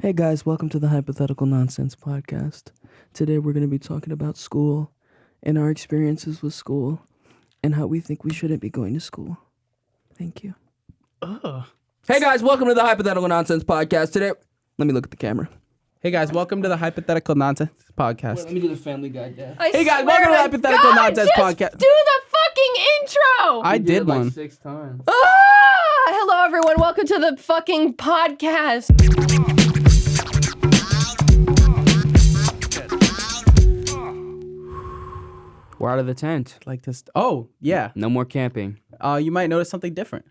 Hey guys, welcome to the Hypothetical Nonsense podcast. Today we're going to be talking about school and our experiences with school and how we think we shouldn't be going to school. Thank you. Hey guys, welcome to the Hypothetical Nonsense podcast. Today, let me look at the camera. Hey guys, welcome to the Hypothetical Nonsense podcast. Wait, let me do the Family Guy death. Hey guys, welcome to the Hypothetical Nonsense podcast. Do the fucking intro! I did one. Like 6 times. Hello, everyone. Welcome to the fucking podcast. We're out of the tent. Like this. Oh, yeah. No more camping. You might notice something different.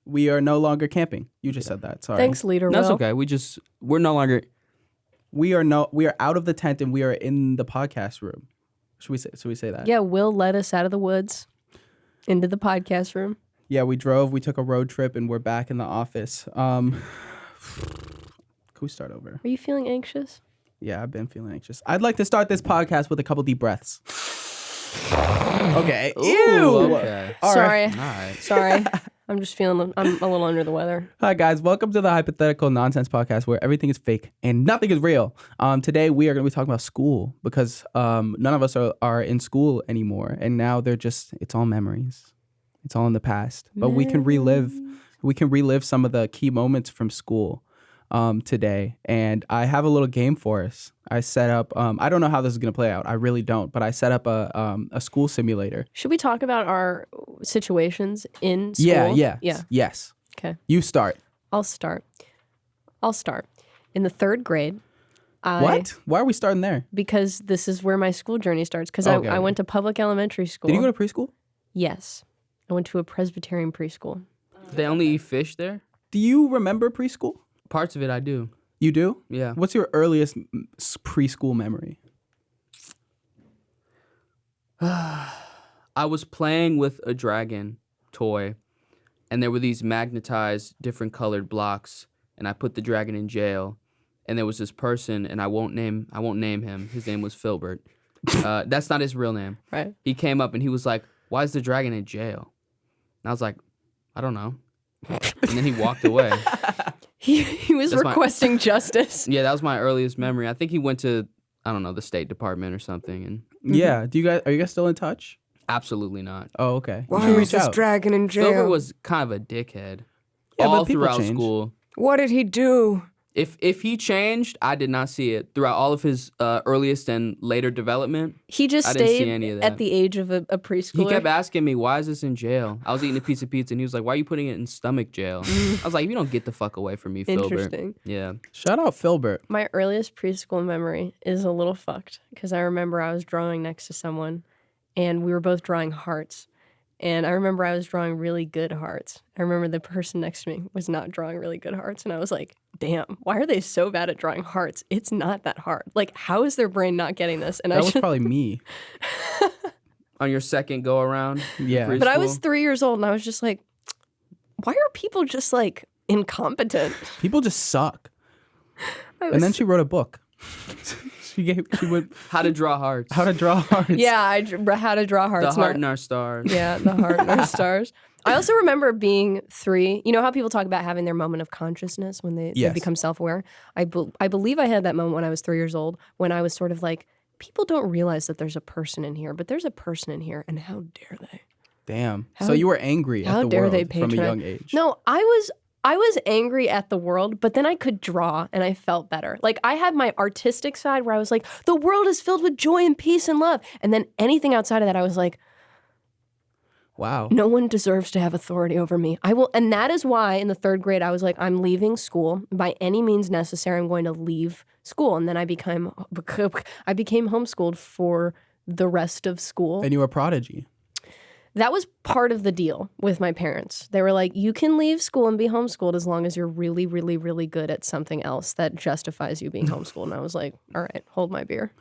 We are no longer camping. You just said that. Sorry. Thanks, Leader That's Will. okay. We're no longer. We are out of the tent and we are in the podcast room. Should we say that? Yeah, Will led us out of the woods into the podcast room. Yeah, we took a road trip and we're back in the office. Can we start over? Are you feeling anxious? Yeah, I've been feeling anxious. I'd like to start this podcast with a couple deep breaths. Okay. Ooh, Ew. okay. All Sorry. All right. Sorry. I'm a little under the weather. Hi guys, welcome to the Hypothetical Nonsense podcast where everything is fake and nothing is real. Today we are going to be talking about school because none of us are in school anymore, and now it's all memories. It's all in the past, but we can relive some of the key moments from school today. And I have a little game for us. I set up. I don't know how this is going to play out. I really don't. But I set up a school simulator. Should we talk about our situations in school? Yeah. Yes. Okay. You start. I'll start. In the 3rd grade. What? Why are we starting there? Because this is where my school journey starts. Because Okay. I went to public elementary school. Did you go to preschool? Yes. I went to a Presbyterian preschool. They only eat fish there? Do you remember preschool? Parts of it I do. You do? Yeah. What's your earliest preschool memory? I was playing with a dragon toy, and there were these magnetized, different colored blocks, and I put the dragon in jail. And there was this person, and I won't name him. His name was Filbert. That's not his real name. Right. He came up and he was like, "Why is the dragon in jail?" And I was like, "I don't know." And then he walked away. He was That's requesting justice. Yeah, that was my earliest memory. I think he went to, I don't know, the State Department or something. And Yeah. Are you guys still in touch? absolutely not. Oh, okay. Why You should is reach this out. dragon in jail? Filbert was kind of a dickhead. Yeah, all but people throughout change. school. What did he do? If he changed, I did not see it throughout all of his earliest and later development. He just I didn't see stayed any of that. at the age of a He preschooler. kept asking me, "Why is this in jail?" I was eating a piece of pizza, and he was like, "Why are you putting it in stomach jail?" I was like, "You don't get the fuck away from me, Filbert." Interesting. Yeah. Shout out Filbert. My earliest preschool memory is a little fucked because I remember I was drawing next to someone and we were both drawing hearts. And I remember I was drawing really good hearts. I remember the person next to me was not drawing really good hearts. And I was like, damn, why are they so bad at drawing hearts? It's not that hard. Like, how is their brain not getting this? And That was probably me. On your second go around. Yeah. in But I was preschool? 3 years old and I was just like, why are people just like incompetent? People just suck. I And then was- she wrote a book. she went How to draw hearts. how to draw hearts. yeah, how to draw hearts. The heart not- in our stars. Yeah, the heart and our stars. I also remember being 3. You know how people talk about having their moment of consciousness when they Yes. become self-aware? I believe I had that moment when I was 3 years old, when I was sort of like, people don't realize that there's a person in here, but there's a person in here, and how dare they? Damn. How- So you were angry how at the dare world they from a patronize- young age. No, I was angry at the world, but then I could draw and I felt better. Like I had my artistic side where I was like, the world is filled with joy and peace and love. And then anything outside of that, I was like, Wow. no one deserves to have authority over me. I will, and that is why in the 3rd grade I was like, I'm leaving school by any means necessary. I'm going to leave school, and then I became homeschooled for the rest of school. And you were a prodigy. That was part of the deal with my parents. They were like, you can leave school and be homeschooled as long as you're really, really, really good at something else that justifies you being homeschooled. And I was like, all right, hold my beer.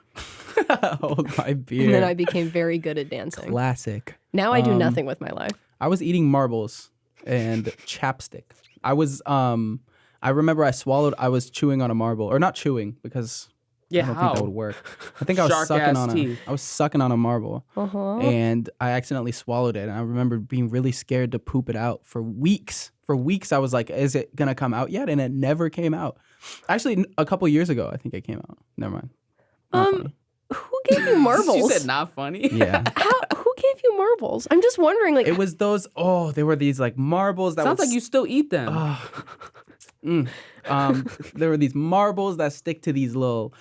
Hold my beer. And then I became very good at dancing. Classic. Now I do nothing with my life. I was eating marbles and chapstick. I remember I was chewing on a marble, or not chewing because Yeah, I don't how? think that would work. I think I was sucking on a marble, and I accidentally swallowed it. And I remember being really scared to poop it out for weeks. For weeks, I was like, "Is it gonna come out yet?" And it never came out. Actually, a couple years ago, I think it came out. Never mind. Not funny. Who gave you marbles? You said not funny. Yeah. Who gave you marbles? I'm just wondering. Like, It was those. Oh, they were these like marbles that Sounds would like you still eat them. There were these marbles that stick to these little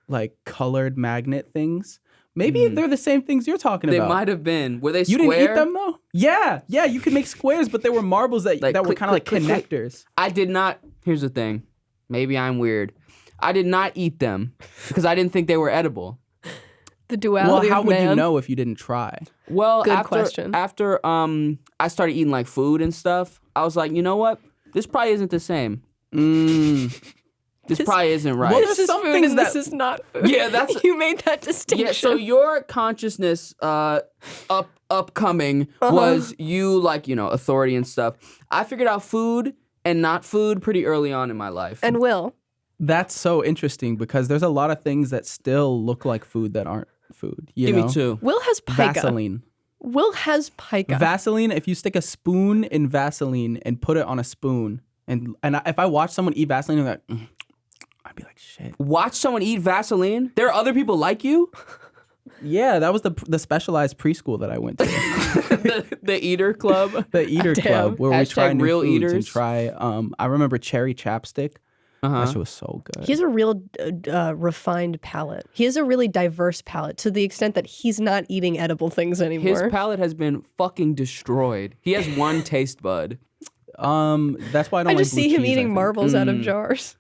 like colored magnet things. Maybe they're the same things you're talking They about. might have been. Were they You square? didn't eat them though? Yeah, you could make squares, but they were marbles that Like, that were click, kind of like click, click, click. connectors. I did not. Here's the thing. Maybe I'm weird. I did not eat them because I didn't think they were edible. the Well, duality how of would man. you know if you didn't try? Well, Good after, question. After I started eating like food and stuff, I was like, you know what? This probably isn't the same. This probably isn't right. Well, This is some food things and that- this is not food. Yeah, that's- you made that distinction. Yeah, so your consciousness upcoming was you like, authority and stuff. I figured out food and not food pretty early on in my life. and Will. That's so interesting because there's a lot of things that still look like food that aren't food. You Give know? me two. Will has pica. Vaseline. Will has pica. Vaseline, if you stick a spoon in Vaseline and put it on a spoon, and if I watch someone eat Vaseline, I'm like, I'd be like, shit. Watch someone eat Vaseline? There are other people like you? Yeah, that was the specialized preschool that I went to. the eater club? The Eater Damn. Club, where we Hashtag try new real foods and eaters. try. I remember cherry chapstick. That shit was so good. He has a real refined palate. He has a really diverse palate to the extent that he's not eating edible things anymore. His palate has been fucking destroyed. He has one taste bud. That's why I don't I like just blue see him cheese, I eating think. marbles out of jars.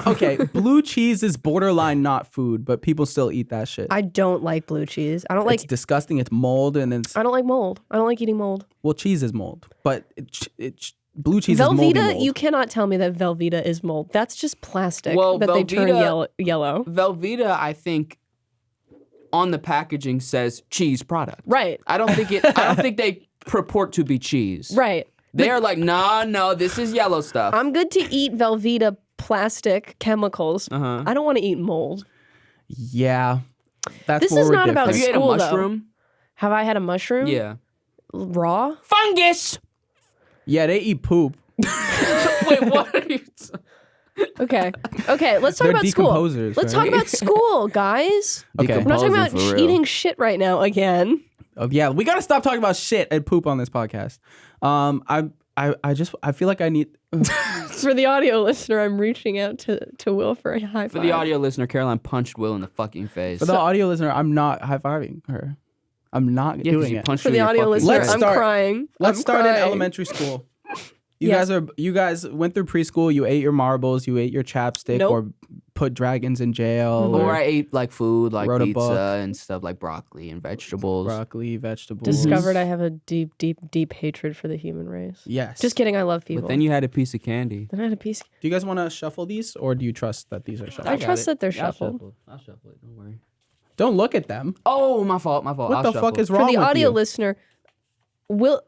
Okay, blue cheese is borderline not food, but people still eat that shit. I don't like blue cheese. I don't It's like. disgusting. It's mold, and it's I don't like mold. I don't like eating mold. well, cheese is mold, but blue cheese is moldy Velveeta, mold. you cannot tell me that Velveeta is mold. That's just plastic Well, that they turn yellow. Velveeta, I think, on the packaging says cheese product. Right. I don't think they purport to be cheese. Right. They're like, no, this is yellow stuff. I'm good to eat Velveeta plastic chemicals. I don't want to eat mold. Yeah, that's This where is we're not about different. Have you ate a school, though. mushroom? Have I had a mushroom? Yeah. Raw? Fungus! Yeah, they eat poop. Wait, what are you... Okay. Okay, let's talk They're about school. decomposers, Let's right? talk about school, guys. Okay. We're not talking about Decomposing for real. eating shit right now again. Oh, yeah, we gotta stop talking about shit and poop on this podcast. I feel like I need. For the audio listener, I'm reaching out to Will for a high five. For the audio listener, Caroline punched Will in the fucking face. For the audio listener, I'm not high fiving her. I'm not Yeah, 'cause doing you it. punched For her in the your audio fucking listener, Let's face. I'm start- crying. Let's I'm start crying. in elementary school. Yes. You guys went through preschool. You ate your marbles. You ate your chapstick, Nope. or put dragons in jail, Or or I ate like food, like Wrote a pizza book. and stuff like broccoli and vegetables. broccoli, vegetables. Discovered I have a deep, deep, deep hatred for the human race. Yes. Just kidding, I love people. But then you had a piece of candy. Then I had a piece. Do you guys want to shuffle these, or do you trust that these are shuffled? I trust that they're shuffled. I'll shuffle it. Don't worry. Don't look at them. Oh, my fault. What I'll the shuffle fuck is For wrong the with audio you? listener, Will.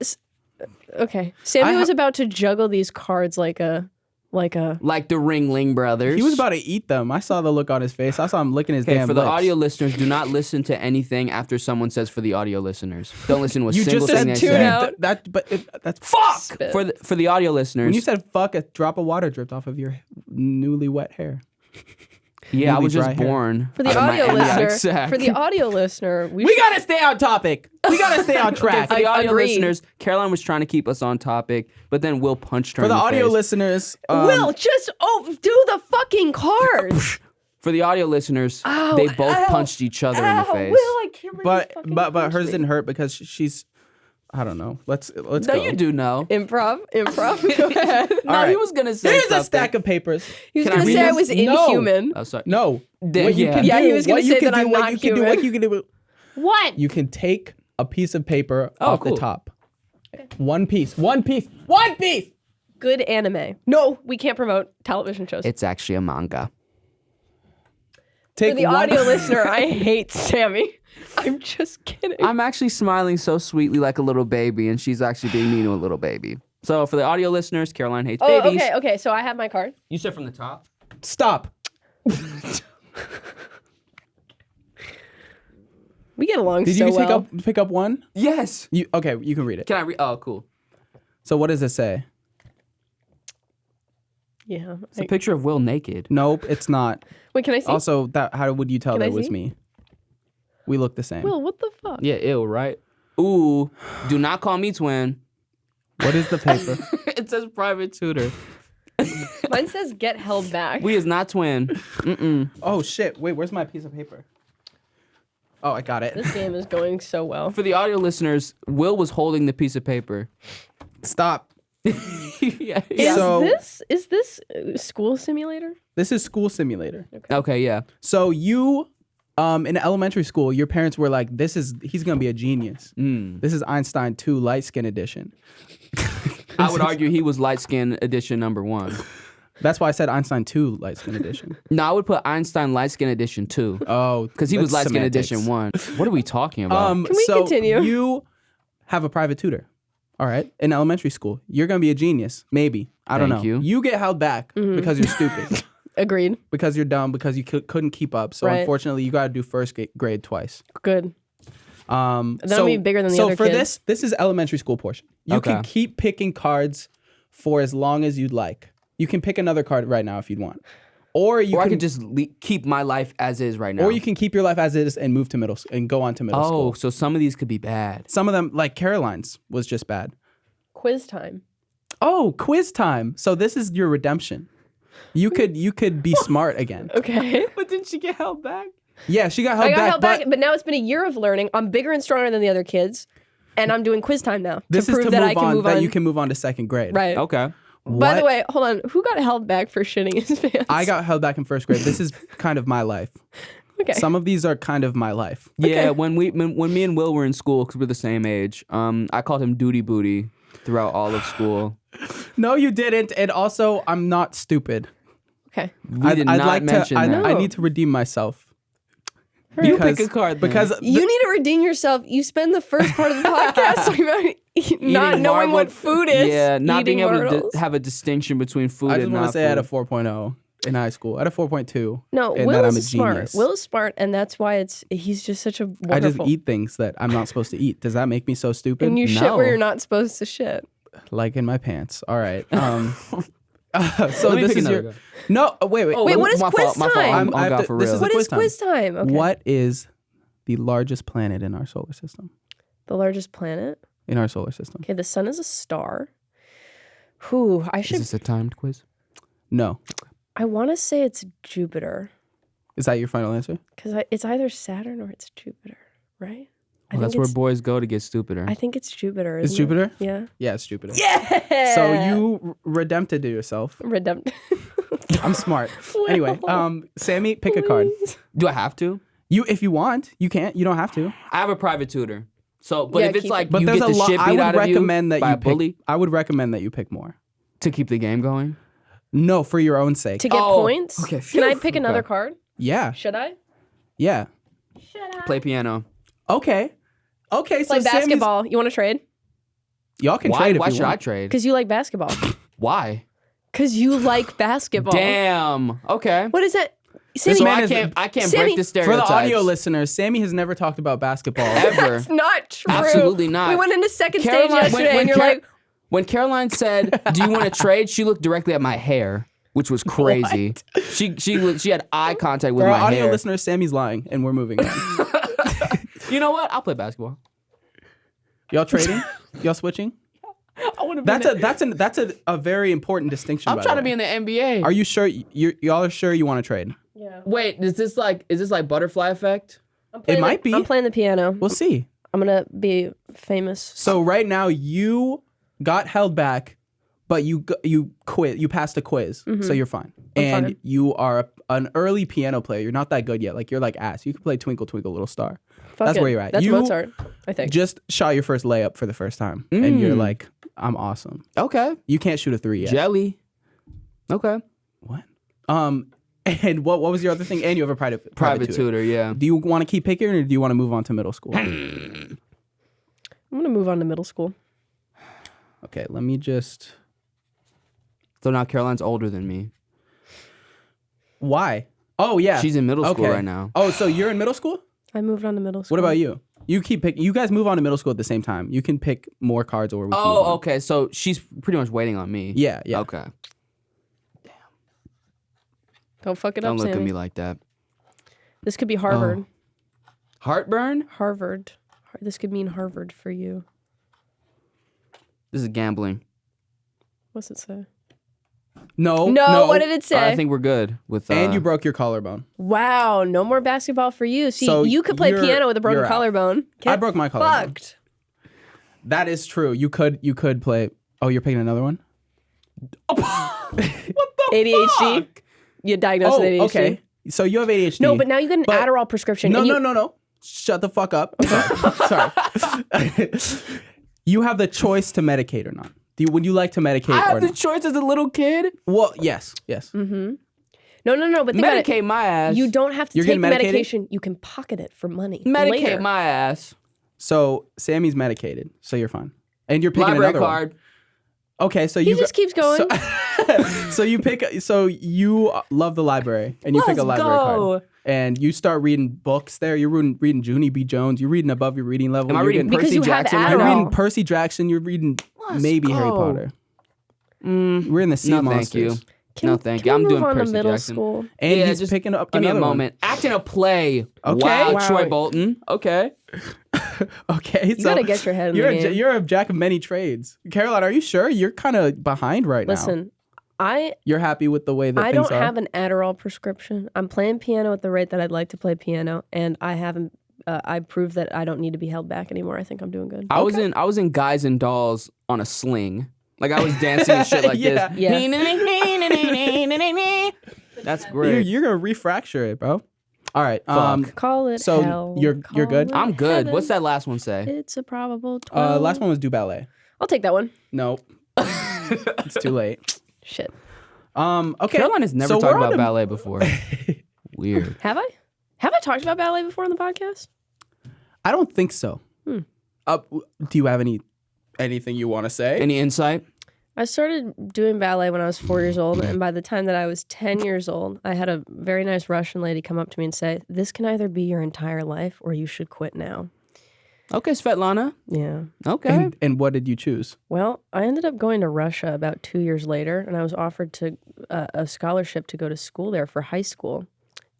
Okay, Sammie was about to juggle these cards like a. Like the Ringling Brothers. He was about to eat them. I saw the look on his face. I saw him licking his Okay, damn for the lips. audio listeners, do not listen to anything after someone says for the audio listeners. Don't listen to a You single just thing said they tune say. out. That's Fuck! Spit. For the audio listeners. When you said fuck, a drop of water dripped off of your newly wet hair. yeah, I really was just dry hair. born. For the out of my audio amniotic listener, sac. for the audio listener, We gotta stay on topic. We gotta stay on Okay, track. for the audio Agreed. listeners, Caroline was trying to keep us on topic, but then Will punched her For in the the audio face. listeners, Will just do the fucking cards. For the audio listeners, Ow, they both ow, punched each other in the face. Will, I can't believe but you fucking but punched hers me. didn't hurt because she's. I don't know. Let's No, go. you do know. Improv. Go ahead. No, right. he was gonna say Here's something. a stack of papers. He was Can I gonna read say I this? was No. inhuman. Oh, sorry. No. Yeah. What you can Yeah, do, he was gonna what you say can that do, I'm what not you can do, human. what you can do. What? You can take a piece of paper Oh, off cool. the top. One piece. Good anime. No, we can't promote television shows. It's actually a manga. Take For the one. audio listener, I hate Sammie. I'm just kidding. I'm actually smiling so sweetly like a little baby, and she's actually being mean to a little baby. So for the audio listeners, Caroline hates babies. Okay. So I have my card. You said from the top? Stop. We get along Did so you well. pick up one? Yes. You can read it. Can I read? Oh, cool. So what does it say? Yeah. It's a picture of Will naked. Nope, it's not. Wait, can I see? Also, how would you tell Can that I it was see? me? We look the same. Will, what the fuck? Yeah, ill, right? Ooh, do not call me twin. What is the paper? It says private tutor. Mine says get held back. We is not twin. Mm-mm. Oh shit! Wait, where's my piece of paper? Oh, I got it. This game is going so well. For the audio listeners, Will was holding the piece of paper. Stop. Yeah. Is this school simulator? This is school simulator. Okay, yeah. So you, in elementary school, your parents were like, he's gonna be a genius. This is Einstein 2 light skin edition. I would argue he was light skin edition number 1. That's why I said Einstein 2 light skin edition. No, I would put Einstein light skin edition 2. Oh, Because he was light that's skin semantics. edition 1. What are we talking about? Can we continue? You have a private tutor. All right, in elementary school, you're gonna be a genius. Maybe I don't know. Thank you. You get held back because you're stupid, Agreed. because you're dumb, because you couldn't keep up. So Right. unfortunately, you got to do first grade twice. Good. That'll be bigger than the so other for kids. this is elementary school portion. You Okay. can keep picking cards for as long as you'd like. You can pick another card right now if you'd want, or you or I can could just keep my life as is right now. or you can keep your life as is and move to and go on to middle Oh, school. so some of these could be bad. Some of them, like Caroline's, was just bad. Quiz time. Oh, quiz time. So this is your redemption. You could be smart again. Okay. But didn't she get held back? Yeah, she got held I got back. held back, but now it's been a year of learning. I'm bigger and stronger than the other kids, and I'm doing quiz time now This to is prove to that move I can on. move That on. you can move on to second grade. Right. Okay. By the What? way, hold on. Who got held back for shitting his pants? I got held back in first grade. This is kind of my life. Okay. Some of these are kind of my life. Yeah, when me and Will were in school, because we're the same age, I called him Duty Booty throughout all of school. No, you didn't. And also, I'm not stupid. Okay. We did not mention that. I need to redeem myself. You pick a card then. Because You need to redeem yourself. You spend the first part of the podcast talking about not Eating knowing what marbled- food is. Yeah, not being eating able to marbles. have a distinction between food I and just not want to say I had a food. 4.0 in high school. I had a 4.2. No, and Will that I'm a is smart. genius. Will is smart, and that's why he's just such a wonderful. I just eat things that I'm not supposed to eat. Does that make me so stupid? And you shit No. where you're not supposed to shit. Like in my pants. All right. Let So me this pick is another your. guy. No, wait. Oh, Wait, what is my quiz fault, my fault. time? I'll I go have to- for this real. is What quiz is time. quiz time? Okay. What is the largest planet in our solar system? The largest planet? In our solar system. Okay, the sun is a star. Whew, I Is should. this a timed quiz? No. I want to say it's Jupiter Is that your final answer? because it's either Saturn or it's Jupiter, right? Well, that's where boys go to get stupider. I think it's Jupiter. It's isn't it? Jupiter? Yeah. Yeah, it's Jupiter. Yeah. So you redempted to yourself. Redemptive. I'm smart. Anyway, Sammie, pick a card. Do I have to? You, if you want, you can't. You don't have to. I have a private tutor. So, but Yeah, if it's keep like it. But you there's get a the lot. shit I beat would out of you recommend that by you a bully pick. I would recommend that you pick more. to keep the game going. No, for your own sake. To get Oh, points? okay, Can I phew. pick another Okay. card? Yeah. Should I? Yeah. Play piano. Okay. Okay. So Play Sammie's- basketball. You want to trade? Y'all can Why? trade if Why you should I want. trade? Because you like basketball. Why? Because you like basketball. Damn. Okay. What is that? So Sammy, man I can't Sammy- break the For the stereotypes. audio listeners, Sammy has never talked about basketball. Ever. that's not true. Absolutely not. We went into second stage Caroline- yesterday, when and you're Car- like, When Caroline said, "Do you want to trade?" she looked directly at my hair, which was crazy. She had eye contact with For our my audio hair. listeners, Sammy's lying, and we're moving on. You know what? I'll play basketball. Y'all trading? Y'all switching? I want to. That's a very important distinction. I'm by trying the to be way. in the NBA. Are you sure? Y'all are sure you want to trade? yeah. Wait, is this like butterfly effect? It might be. I'm playing the piano. We'll see. I'm gonna be famous. So right now you got held back, but you quit. You passed a quiz, so you're fine. And fine. you are an early piano player. You're not that good yet. Like you're like ass. You can play Twinkle Twinkle Little Star. Fuck That's it. where you're at. That's You Mozart, I think. Just shot your first layup for the first time, and you're like, I'm awesome. Okay. You can't shoot a 3 yet. Jelly. Okay. What? And what was your other thing? And you have a private Tutor. Yeah. Do you want to keep picking, or do you want to move on to middle school? I'm gonna move on to middle school. Okay, let me just. So now Caroline's older than me. Why? Oh yeah, She's in middle school Okay. right now. Oh, so you're in middle school? I moved on to middle school. What about you? You keep picking. You guys move on to middle school at the same time. You can pick more cards, or we can move on. Okay. So she's pretty much waiting on me. Yeah. Okay. Don't fuck it Don't up, look Sammie. at me like that. This could be Harvard. Heartburn? Harvard. This could mean Harvard for you. This is gambling. What's it say? No. What did it say? I think we're good with. And you broke your collarbone. Wow, no more basketball for you. See, So you could play you're- piano with a broken you're out. collarbone. I broke my collarbone. Fucked. That is true. You could play. Oh, you're picking another one? What the ADHD. fuck? You're diagnosed with ADHD. okay. So you have ADHD. No, but now you get an Adderall prescription. No, and you, no. Shut the fuck up. Sorry. You have the choice to medicate or not. Would you like to medicate I or had the not? choice as a little kid. Well, yes. No. But think about Medicate my ass. it. You don't have to You're take getting medicated? medication. You can pocket it for money. medicate later. my ass. So Sammie's medicated, so you're fine. And you're picking Library another card. one. Okay, so He you just keeps going. So you pick. So you love the library, and you pick a Let's library go. card, and you start reading books there. You're reading Junie B. Jones. You're reading above your reading level. Am I You're reading getting- Because Percy you have Jackson? Adderall. You're reading Percy Jackson. You're reading maybe Harry go. Potter. We're in the Sea No, of thank you. Monsters. No, thank Can you. we I'm move doing on to Percy middle Jackson. school. And Yeah, he's just picking up Give me a another one. moment. Act in a play. Okay. Wow, Troy Wow. Bolton. Okay. Okay, You so gotta get your head in you're the game. you're a jack of many trades. Caroline, are you sure? You're kind of behind right now. Listen, I You're happy with the way that I things don't are? have an Adderall prescription. I'm playing piano at the rate that I'd like to play piano, and I haven't. I proved that I don't need to be held back anymore. I think I'm doing good. I was in Guys and Dolls on a sling. Like I was dancing and shit like Yeah. this. Yeah. That's You're, great. you're gonna refracture it, bro. All right. Fuck. Call it so hell. you're Call good? it I'm good. heaven. What's that last one say? It's a probable 12. Last one was do ballet. I'll take that one. Nope. It's too late. Shit. Okay. Caroline has never So talked we're on about to- ballet before. Weird. Have I? Have I talked about ballet before on the podcast? I don't think so. Do you have anything you want to say? Any insight? I started doing ballet when I was 4 years old, and by the time that I was 10 years old, I had a very nice Russian lady come up to me and say, "This can either be your entire life or you should quit now." Okay, Svetlana. Yeah. Okay. And what did you choose? Well, I ended up going to Russia about 2 years later, and I was offered to a scholarship to go to school there for high school,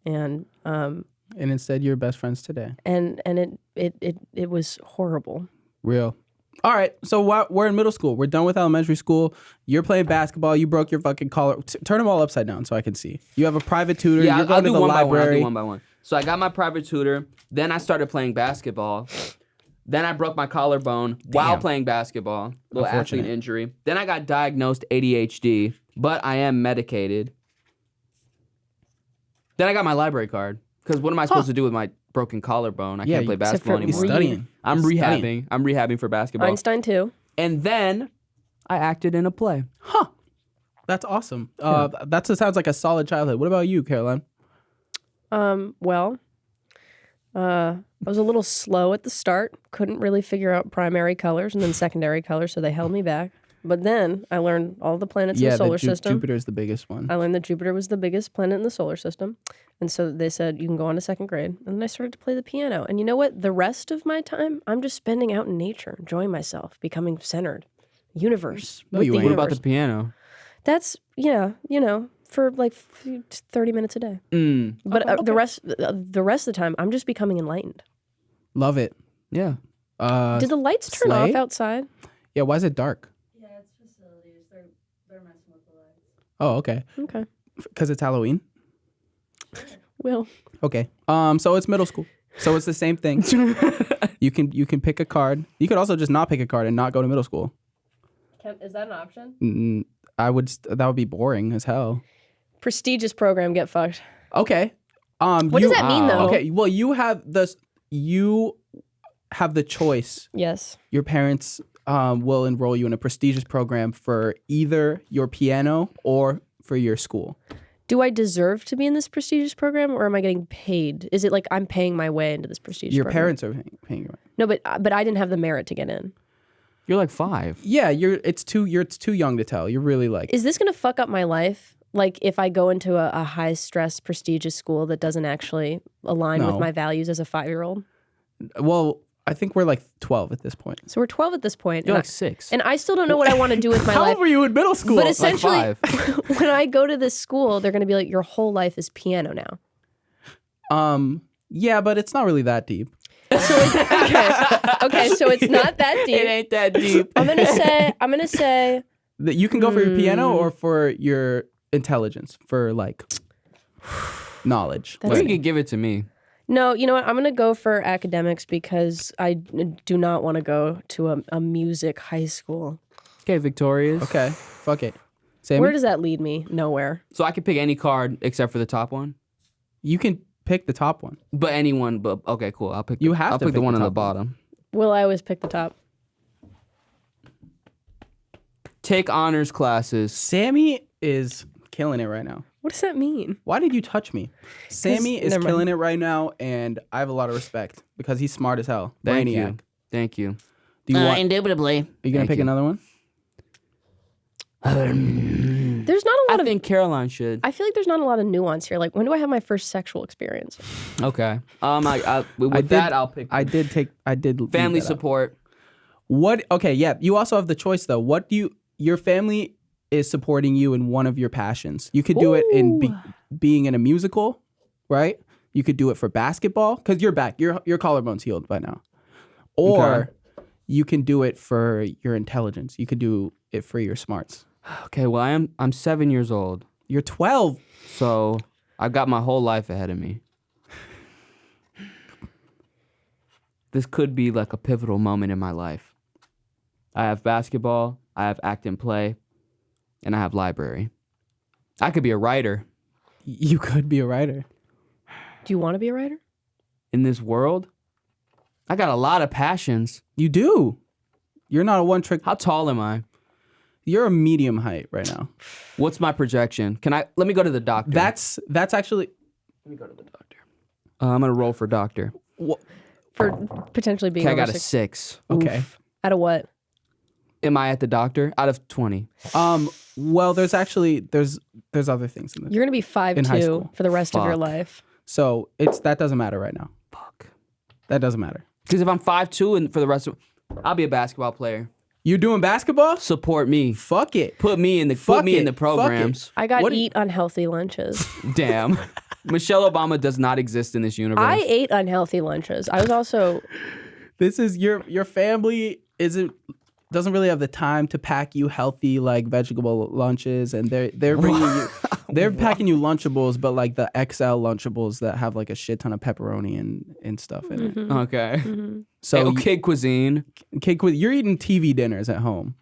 and And instead, you're best friends today. it was horrible. Real. All right. So we're in middle school. We're done with elementary school. You're playing basketball. You broke your fucking collar. Turn them all upside down so I can see. You have a private tutor. Yeah, You're going I'll to do the one by one. I'll library. do one by one. So I got my private tutor. Then I started playing basketball. Then I broke my collarbone while playing basketball. Little athlete Unfortunate. injury. Then I got diagnosed ADHD, but I am medicated. Then I got my library card. Because what am I supposed to do with my broken collarbone? I Yeah, can't play except basketball for He's anymore. studying. I'm He's rehabbing. studying. I'm rehabbing for basketball. Einstein too. And then I acted in a play. Huh. That's awesome. Sounds like a solid childhood. What about you, Caroline? Well, I was a little slow at the start. Couldn't really figure out primary colors and then secondary colors, so they held me back. But then I learned all the planets in the solar system. Jupiter's the biggest one. I learned that Jupiter was the biggest planet in the solar system. And so they said, you can go on to second grade. And then I started to play the piano. And you know what? The rest of my time, I'm just spending out in nature, enjoying myself, becoming centered. Universe. No, with you the ain't. What about universe. the piano? That's, for like 30 minutes a day. But the rest of the time, I'm just becoming enlightened. Love it. Yeah. Did the lights turn Slay? off outside? Yeah, why is it dark? Yeah, it's facilities. They're messing with the lights. Oh, okay. Okay. Because it's Halloween? Well, Okay. So it's middle school. So it's the same thing. You can pick a card. You could also just not pick a card and not go to middle school. is that an option? That would be boring as hell. Prestigious program, get fucked. Okay. What does that mean, though? Okay. Well, you have the choice. Yes. Your parents will enroll you in a prestigious program for either your piano or for your school. Do I deserve to be in this prestigious program, or am I getting paid? Is it like I'm paying my way into this prestigious Your program? parents are paying you. No, but I didn't have the merit to get in. You're like 5. Yeah, it's too young to tell. You're really like Is this going to fuck up my life? Like if I go into a high stress, prestigious school that doesn't actually align with No. my values as a 5-year-old. Well, I think we're like 12 at this point. So we're 12 at this point. You're and like 6. and I still don't know what I want to do with my How life. old were you in middle school? But essentially, Like 5. when I go to this school, they're going to be like, your whole life is piano now. Yeah, but it's not really that deep. Okay, so it's not that deep. It ain't that deep. I'm gonna say That you can go for your piano or for your intelligence, for like knowledge. That's You Like, can give it to me. no. You know what? I'm gonna go for academics because I do not want to go to a music high school. Okay, Victorious. okay, fuck it. Sammie, Where does that lead me? Nowhere. So I can pick any card except for the top one? you can pick the top one. But anyone, but okay, cool. I'll pick. You have I'll to pick the pick one the on the top one. bottom. Will I always pick the top? Take honors classes. Sammie is killing it right now. What does that mean? Why did you touch me? Sammie is never mind. killing it right now, and I have a lot of respect because he's smart as hell. Thank Brainiac. you. Thank you. Do you want? Indubitably. Are you gonna Thank pick you. another one? There's not a lot I of. think Caroline should. I feel like there's not a lot of nuance here. Like, when do I have my first sexual experience? Okay. With I did- that, I'll pick I did leave family that out. support. What? Okay, yeah. You also have the choice though. What do you? Your family is supporting you in one of your passions. You could do it in being in a musical, right? You could do it for basketball because you're back. Your collarbone's healed by now. Or you can do it for your intelligence. You could do it for your smarts. Okay. Well, I'm 7 years old, You're 12. so I've got my whole life ahead of me. This could be like a pivotal moment in my life. I have basketball, I have act and play, and I have library. I could be a writer You could be a writer. Do you want to be a writer? in this world. I got a lot of passions. You do. You're not a one trick. How tall am I? You're a medium height right now. What's my projection? Let me go to the doctor. That's actually. Let me go to the doctor. I'm gonna roll for doctor. For potentially being Okay, I over got a 6. 6. Okay. Out of what? Am I at the doctor? Out of 20. Well, there's other things in this. You're gonna be In high 5'2" school. for the rest of your Fuck. life. So that doesn't matter right now. Fuck. That doesn't matter. Because if I'm 5'2" and for the rest of, I'll be a basketball player. You doing basketball? Support me. Fuck it. Put me in the Fuck it. programs. I got What do eat unhealthy lunches. Damn. Michelle Obama does not exist in this universe. I ate unhealthy lunches. I was also This is your family doesn't really have the time to pack you healthy like vegetable lunches, and they're bringing you they're packing you Lunchables, but like the XL Lunchables that have like a shit ton of pepperoni and stuff in it. Okay. So Kid cuisine. you're eating TV dinners at home.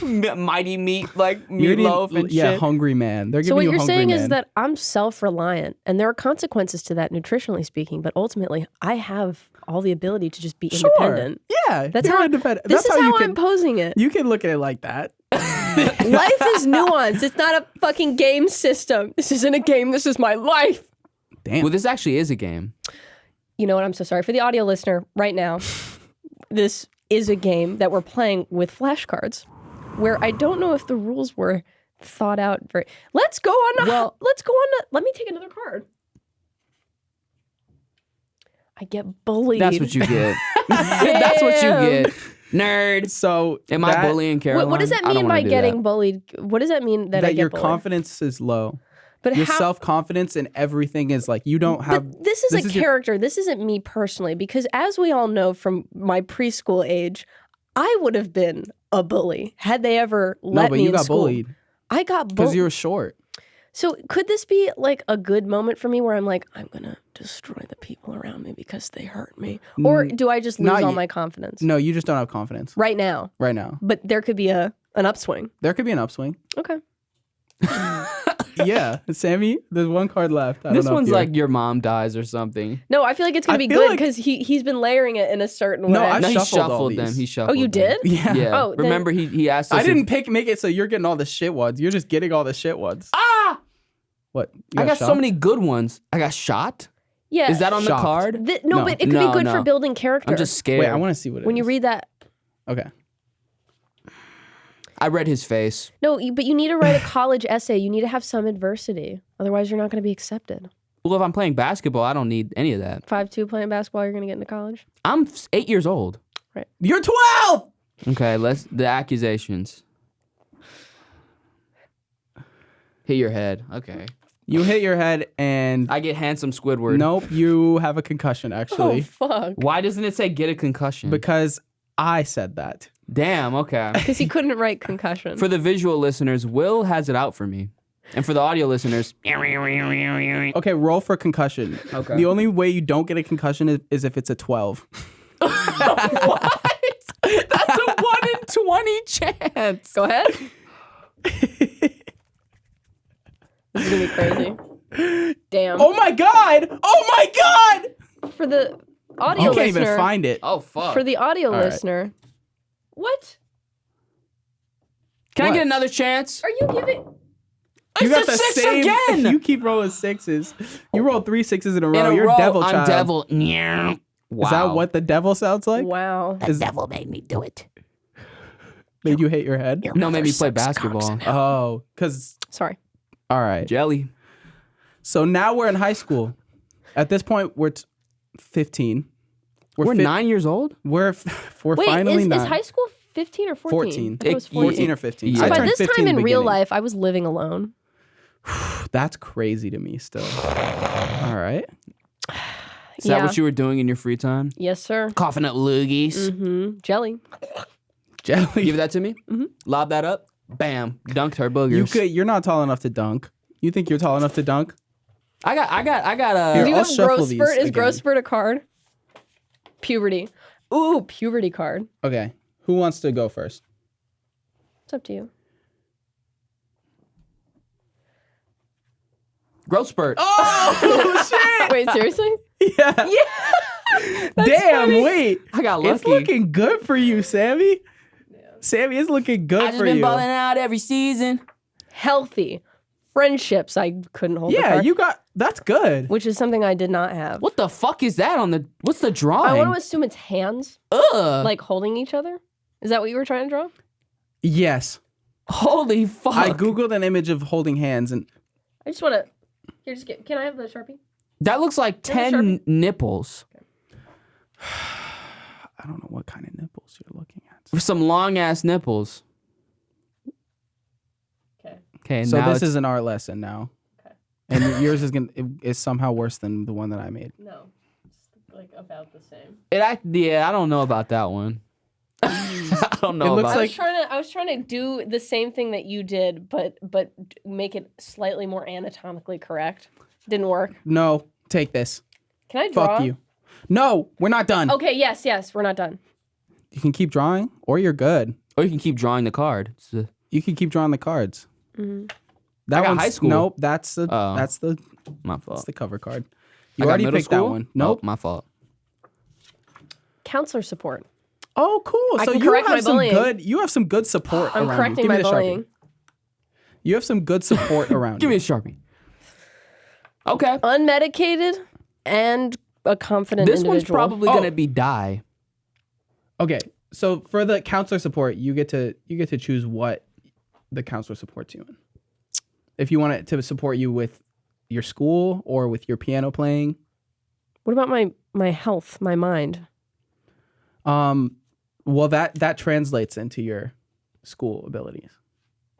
Mighty meat, like You're eating, meatloaf and shit. Hungry Man. They're So giving what you you're Hungry saying Man. is that I'm self-reliant, and there are consequences to that nutritionally speaking. But ultimately, I have all the ability to just be Sure. independent. Yeah, That's you're how independent. This That's is you how can, I'm posing it. You can look at it like that. Life is nuanced. It's not a fucking game system. This isn't a game. This is my life. Damn. Well, this actually is a game. You know what? I'm so sorry for the audio listener right now. This is a game that we're playing with flashcards, where I don't know if the rules were thought out very. Let's go on. Let me take another card. I get bullied. That's what you get. That's what you get. Nerd. So Am I bullying Caroline? What does that I don't mean wanna by do getting that. bullied? What does that mean that I that get your bullied? confidence is low. But Your how? self-confidence and everything is like you don't have. But this is a your- character. This isn't me personally, because as we all know from my preschool age, I would have been a bully had they ever let No, but me you in got school. bullied I got because bullied. you were short. So could this be like a good moment for me where I'm like, I'm gonna destroy the people around me because they hurt me, or do I just lose not all yet. my confidence No, you just don't have confidence right now? right now. But there could be an upswing. There could be an upswing. Okay. Yeah, Sammie, there's one card left. I This don't know if one's you're- like your mom dies or something. No, I feel like it's gonna I be feel good like- because he's been layering it in a certain way. No, I No, he shuffled all shuffled them. these. He shuffled you them. did? Yeah. Yeah. Oh, then- Remember he asked us I if- didn't make it so you're getting all the shit ones. You're just getting all the shit ones. Ah! What? You I got so shot? many good ones. I got shot? Yeah. Is that on the Shocked. card? No, No. but it could No, be good for no. building character. I'm just scared. Wait, I want to see what it is. when you read that. Okay. I read his face. No, but you need to write a college essay. You need to have some adversity. Otherwise, you're not going to be accepted. Well, if I'm playing basketball, I don't need any of that. 5'2" playing basketball, you're going to get into college? I'm 8 years old. Right. You're 12! Okay, the accusations. Hit your head. Okay. You hit your head and... I get handsome Squidward. Nope, you have a concussion, actually. Oh, fuck. Why doesn't it say get a concussion? Because I said that. Damn, okay. Because he couldn't write concussion. For the visual listeners, Will has it out for me. And for the audio listeners... Okay, roll for concussion. Okay. The only way you don't get a concussion is if it's a 12. What? That's a 1 in 20 chance. Go ahead. This is going to be crazy. Damn. Oh my god! Oh my god! For the audio You listener. can't even find it. Oh, fuck. For the audio All right. listener. What? Can I What? get another chance? Are you giving... You It's a 6 again! You keep rolling 6s. You rolled 3 6s in a row. In a You're row, devil I'm child. devil. Wow. Is that what the devil sounds like? Wow. Is, Devil made me do it. made you hate your head? No, made me play basketball. Oh, because... Sorry. All right. Jelly. So now we're in high school. At this point, we're 15. We're fi- 9 years old? We're Wait, finally is 9. high school 15 or 14? 14. I thought it was 14 or 15. Yeah. So I by turned this 15 time in the in real beginning. life, I was living alone. That's crazy to me still. All right. Is that what you were doing in your free time? Yes, sir. Coughing up loogies. Mm-hmm. Jelly. Jelly. Give that to me. Mhm. Lob that up. Bam. Dunked her boogers. You're not tall enough to dunk. You think you're tall enough to dunk? I got Here, Do you I'll have shuffle growth these spurt? Is again. growth spurt a card? Puberty. Ooh, puberty card. Okay. Who wants to go first? It's up to you. growth spurt. Oh shit! Wait, seriously? Yeah. Yeah. That's Damn. funny. Wait. I got lucky. It's looking good for you, Sammy. Sammy, it's looking good I just for been you. balling out every season. Healthy. Friendships I couldn't hold the Yeah, card, you got. That's good. which is something I did not have. What the fuck is that on the? What's the drawing? I want to assume it's hands, Ugh. like holding each other. Is that what you were trying to draw? Yes. Holy fuck. I googled an image of holding hands and I just want to. Here, just get. Can I have the Sharpie? That looks like Here's a 10 nipples. I don't know what kind of nipples you're looking at. Some long ass nipples. Okay. Okay, So now this it's- is an art lesson now. Okay. And yours is somehow worse than the one that I made. No, it's like about the same. yeah, I don't know about that one. I don't know It looks about like- I was trying to do the same thing that you did, but make it slightly more anatomically correct. Didn't work. No, take this. Can I draw? Fuck you. No, we're not done. Okay. Yes. We're not done. You can keep drawing, or you're good. Or you can keep drawing the card. It's the- You can keep drawing the cards. Mm-hmm. That I got one's high school. Nope, that's the Oh. that's the my that's fault. the cover card. I You got already middle picked that school? one. Oh, Nope. my fault. Counselor support. Oh, cool. I So can you correct my have some bullying. good. You have some good support I'm around correcting you. Give my me the Sharpie. bullying. You have some good support around Give you. me a Sharpie. Okay. Unmedicated and a confident This individual. one's probably Oh. going to be die. Okay, so for the counselor support, you get to choose what the counselor supports you in. If you want it to support you with your school or with your piano playing, What about my health, my mind? well that translates into your school abilities.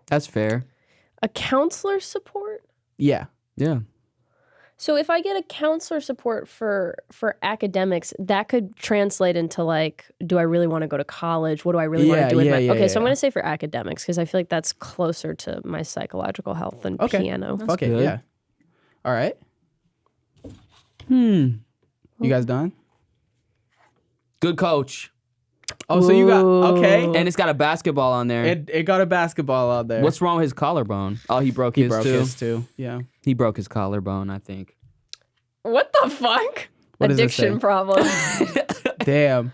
That's fair. A counselor support? Yeah. Yeah. So if I get a counselor support for academics, that could translate into like, do I really want to go to college? What do I really want Yeah, to do with yeah, my? yeah, Okay, so I'm yeah. going to say for academics because I feel like that's closer to my psychological health than Okay. piano. Fuck it. good. Yeah. All right. Hmm. You guys done? Good coach. Oh, so you got okay. Ooh. And it's got a basketball on there. It got a basketball out there. What's wrong with his collarbone? Oh, he broke he his broke too. his too? Yeah. He broke his collarbone, I think. What the fuck? What does it Addiction say? problem. Damn.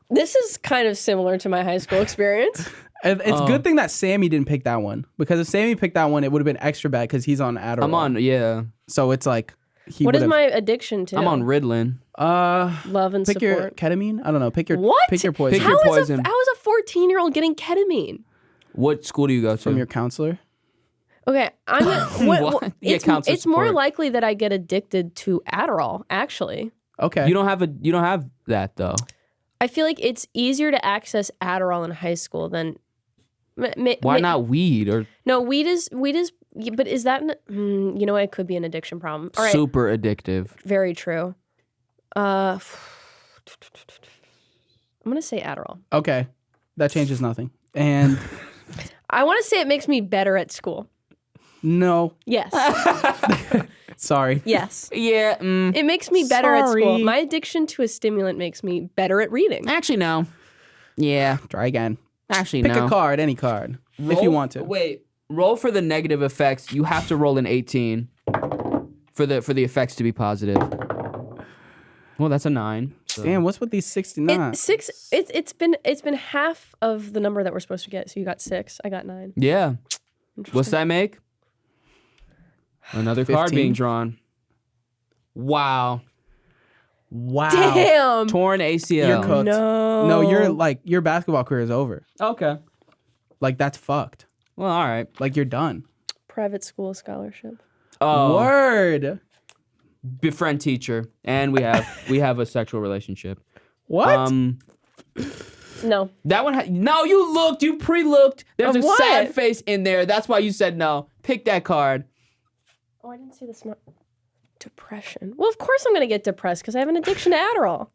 This is kind of similar to my high school experience. It's Oh. a good thing that Sammy didn't pick that one because if Sammy picked that one, it would have been extra bad because he's on Adderall. I'm on, yeah. So it's like he What is would've- my addiction to? I'm on Ritalin. Love and pick your support. ketamine. I don't know. Pick your What? Pick your poison. Pick your poison. How is a 14-year-old getting ketamine? What school do you go to? From your counselor? Okay, What? Yeah, counselor it's more support. likely that I get addicted to Adderall. Actually, Okay. You don't have that though. I feel like it's easier to access Adderall in high school than. Why not weed or No, weed is. But is that? You know, what? It could be an addiction problem. All right, super addictive? very true. I'm gonna say Adderall. Okay. That changes nothing. And I want to say it makes me better at school. no, Yes, sorry. yes. Yeah. It makes me better at school. Sorry. My addiction to a stimulant makes me better at reading. Actually, no. Yeah. Try again. Actually, Pick no. a card, any card, if you want to. Wait. Roll for the negative effects. You have to roll an 18 for the effects to be positive. Well, that's a 9. So. Damn, what's with these 69? It's been half of the number that we're supposed to get. So you got 6. I got 9. Yeah. What's that make? Another card 15. being drawn. Wow. Wow. Damn. Torn ACL. You're cooked. No. No, your basketball career is over. Okay. Like, that's fucked. Well, all right. Like, you're done. Private school scholarship. Oh, Word. befriend teacher, and we have a sexual relationship. What? No. That one. No, you pre-looked. There's Of a what? sad face in there. That's why you said no. Pick that card. Oh, I didn't see the smart. Depression. Well, of course I'm gonna get depressed because I have an addiction to Adderall.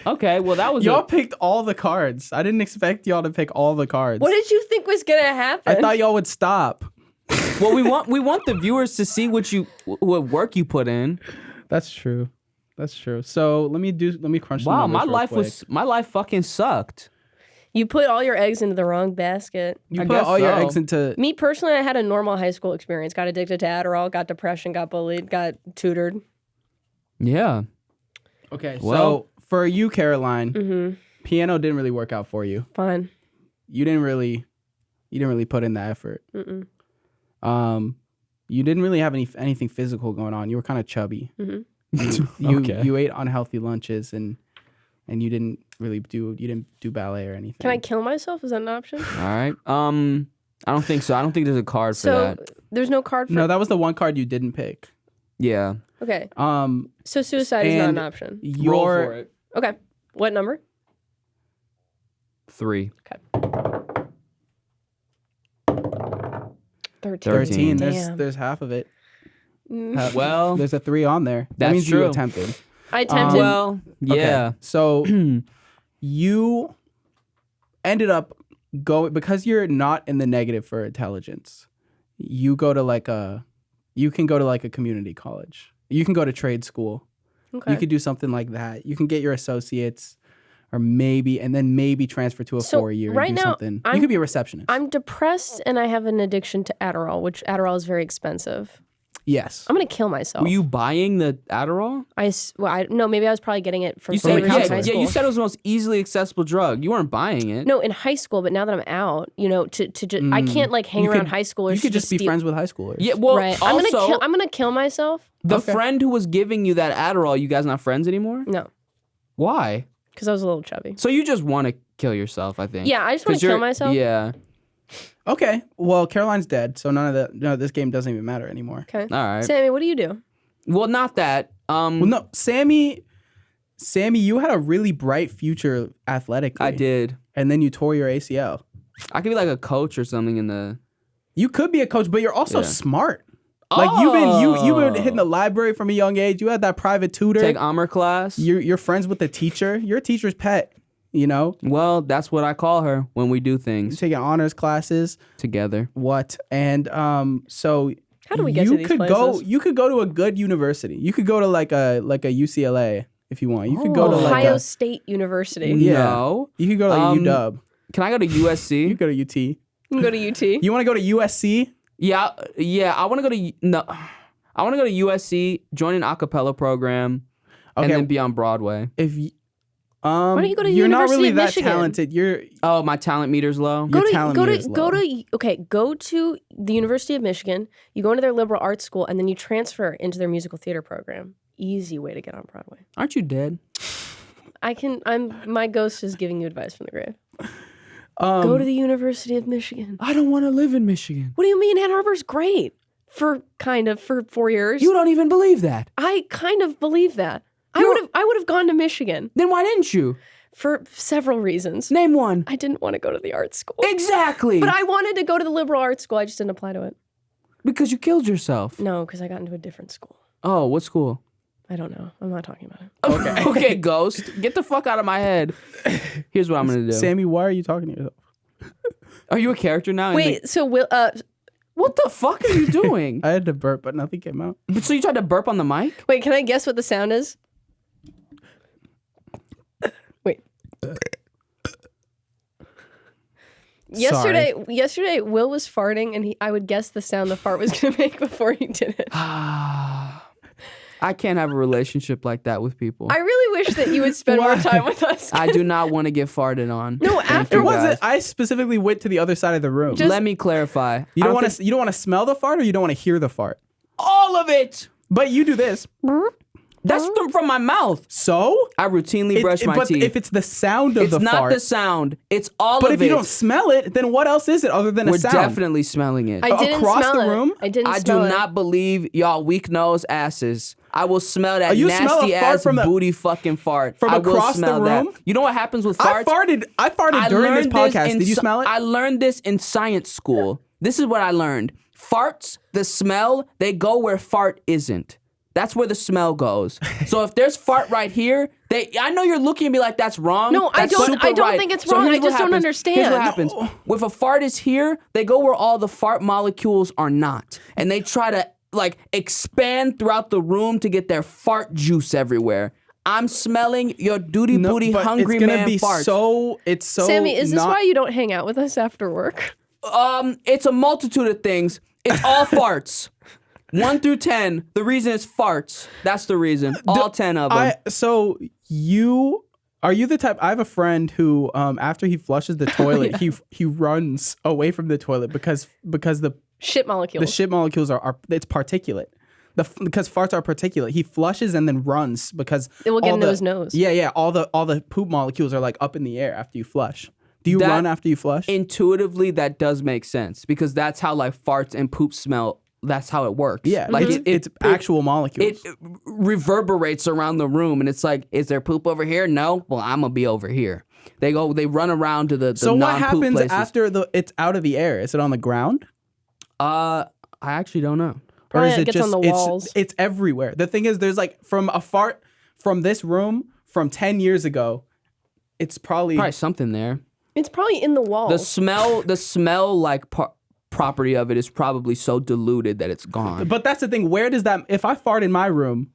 Okay, well that was Y'all picked all the cards. I didn't expect y'all to pick all the cards. What did you think was gonna happen? I thought y'all would stop. well, we want the viewers to see what work you put in. That's true. That's true. So let me crunch the Wow, numbers my real life fucking sucked. You put all your eggs into the wrong basket. You I put guess all your so. eggs into. Me personally, I had a normal high school experience. Got addicted to Adderall, got depression, got bullied, got tutored. Yeah. Okay, Well- so for you, Caroline, piano didn't really work out for you. Fine. You didn't really put in the effort. You didn't really have anything physical going on. You were kind of chubby. Okay. You ate unhealthy lunches and you didn't do ballet or anything. Can I kill myself? Is that an option? All right. I don't think so. I don't think there's a card for So that. there's no card for. No, that was the one card you didn't pick. Yeah. Okay. Um, So suicide is not an and option. Roll your for it. Okay. What number? 3. 13. 13. Damn. There's half of it. Well, There's a 3 on there. That That's means you true. attempted. I attempted. well, yeah. Okay, so you ended up because you're not in the negative for intelligence. You can go to like a community college. You can go to trade school. Okay. You could do something like that. You can get your associates or maybe transfer to a So 4-year right and do now, something. I'm- You could be a receptionist. I'm depressed and I have an addiction to Adderall, which Adderall is very expensive. yes. I'm gonna kill myself. Were you buying the Adderall? No, maybe I was probably getting it from You somebody said else in counselor. high yeah. school. You said it was the most easily accessible drug. You weren't buying it. No, in high school, but now that I'm out, to just I can't like hang You around could- high schoolers. You could to just be steal- friends with high schoolers. Yeah. Well, Right. also I'm gonna kill myself. the Okay. friend who was giving you that Adderall, you guys not friends anymore? No, Why? because I was a little chubby. So you just want to kill yourself, I think. Yeah, I just want 'Cause to kill you're- myself. Yeah. Okay. Well, Caroline's dead, so none of this game doesn't even matter anymore. Okay. All right. Sammie, what do you do? Well, not that. Well, no, Sammie, you had a really bright future athletically. I did. And then you tore your ACL. I could be like a coach or something in the. You could be a coach, but you're also Yeah. smart. Like you've been hitting the library from a young age. You had that private tutor. Take armor class. You're friends with the teacher. You're a teacher's pet. You know, Well, that's what I call her when we do you're things taking honors classes. together. What and so How do we get to these places? You could go to a good university. You could go to like a UCLA if you want. You could go to like Ohio a, State University. Yeah. No. you could go to like UW. Can I go to You USC? could go to UT. You can go to UT. You want to go to USC? Yeah. I want to go to I want to go to USC, join an a cappella program, and Okay. then be on Broadway. If you, Why don't you go to you're not University really of that Michigan? talented. You're Oh, my talent meter's low. Your talent meter is low. Go to the University of Michigan. You go into their liberal arts school, and then you transfer into their musical theater program. Easy way to get on Broadway. Aren't you dead? My ghost is giving you advice from the grave. Go to the University of Michigan. I don't want to live in Michigan. What do you mean? Ann Arbor's great for 4 years. You don't even believe that. I kind of believe that. I would have gone to Michigan Then why didn't you? for several reasons. Name one. I didn't want to go to the art school. Exactly. But I wanted to go to the liberal arts school. I just didn't apply to it. Because you killed yourself. No, because I got into a different school. Oh, what school? I don't know. I'm not talking about it. Okay. Okay, Ghost. Get the fuck out of my head. Here's what I'm going to do. Sammie, why are you talking to yourself? Are you a character now? Wait, so Will, What the fuck are you doing? I had to burp, but nothing came out. So you tried to burp on the mic? wait, can I guess what the sound is? Wait. Yesterday, Will was farting, and I would guess the sound the fart was going to make before he did it. I can't have a relationship like that with people. I really wish that you would spend more time with us. I do not want to get farted on. No, Thank after you, It wasn't. guys. I specifically went to the other side of the room. Just- Let me clarify. You I don't want think to. You don't want to smell the fart, or you don't want to hear the fart. all of it. But you do this. That's from my mouth. So I routinely brush my but teeth. if it's the sound of It's the not fart, the sound. It's all but of if it. you don't smell it, then what else is it other than We're a sound? definitely smelling it. I didn't across smell the it. room? I didn't I smell do it. not believe y'all weak nose asses. I will smell that You smell a nasty fart ass from the- booty fucking fart. from I will across the smell room? that. You know what happens with I farts? farted during this podcast. Did you smell it? I learned this in science school. This is what I learned. Farts, the smell, they go where fart isn't. That's where the smell goes. So if there's fart right here, I know you're looking at me like that's wrong. No, I That's don't- super I don't right. think it's So wrong. here's I what just don't happens. Here's what understand. happens. If a fart is here, they go where all the fart molecules are not. And they try to expand throughout the room to get their fart juice everywhere. I'm smelling your duty booty but hungry it's gonna man be farts. It's so. Sammy, is this not- why you don't hang out with us after work? It's a multitude of things. It's all farts. 1 through 10. The reason is farts. That's the reason. All 10 of them. So you are you the type? I have a friend who, after he flushes the toilet, he runs away from the toilet because the Shit molecules. shit molecules are it's particulate. Because farts are particulate. He flushes and then runs because It will get all into the- his nose. Yeah. All the poop molecules are up in the air after you flush. Do you That- run after you flush? Intuitively, that does make sense because that's how farts and poop smell. That's how it works. Yeah, it's actual molecules. It reverberates around the room, and it's like, is there poop over here? No. Well, I'm gonna be over here. They run around to the so what non-poop happens places. after it's out of the air? Is it on the ground? I actually don't know. Or Probably is it it gets just on the walls. It's everywhere. The thing is, there's from a fart from this room from 10 years ago. It's probably Something there. It's probably in the walls. The smell property of it is probably so diluted that it's gone. But that's the thing. Where does that? If I fart in my room,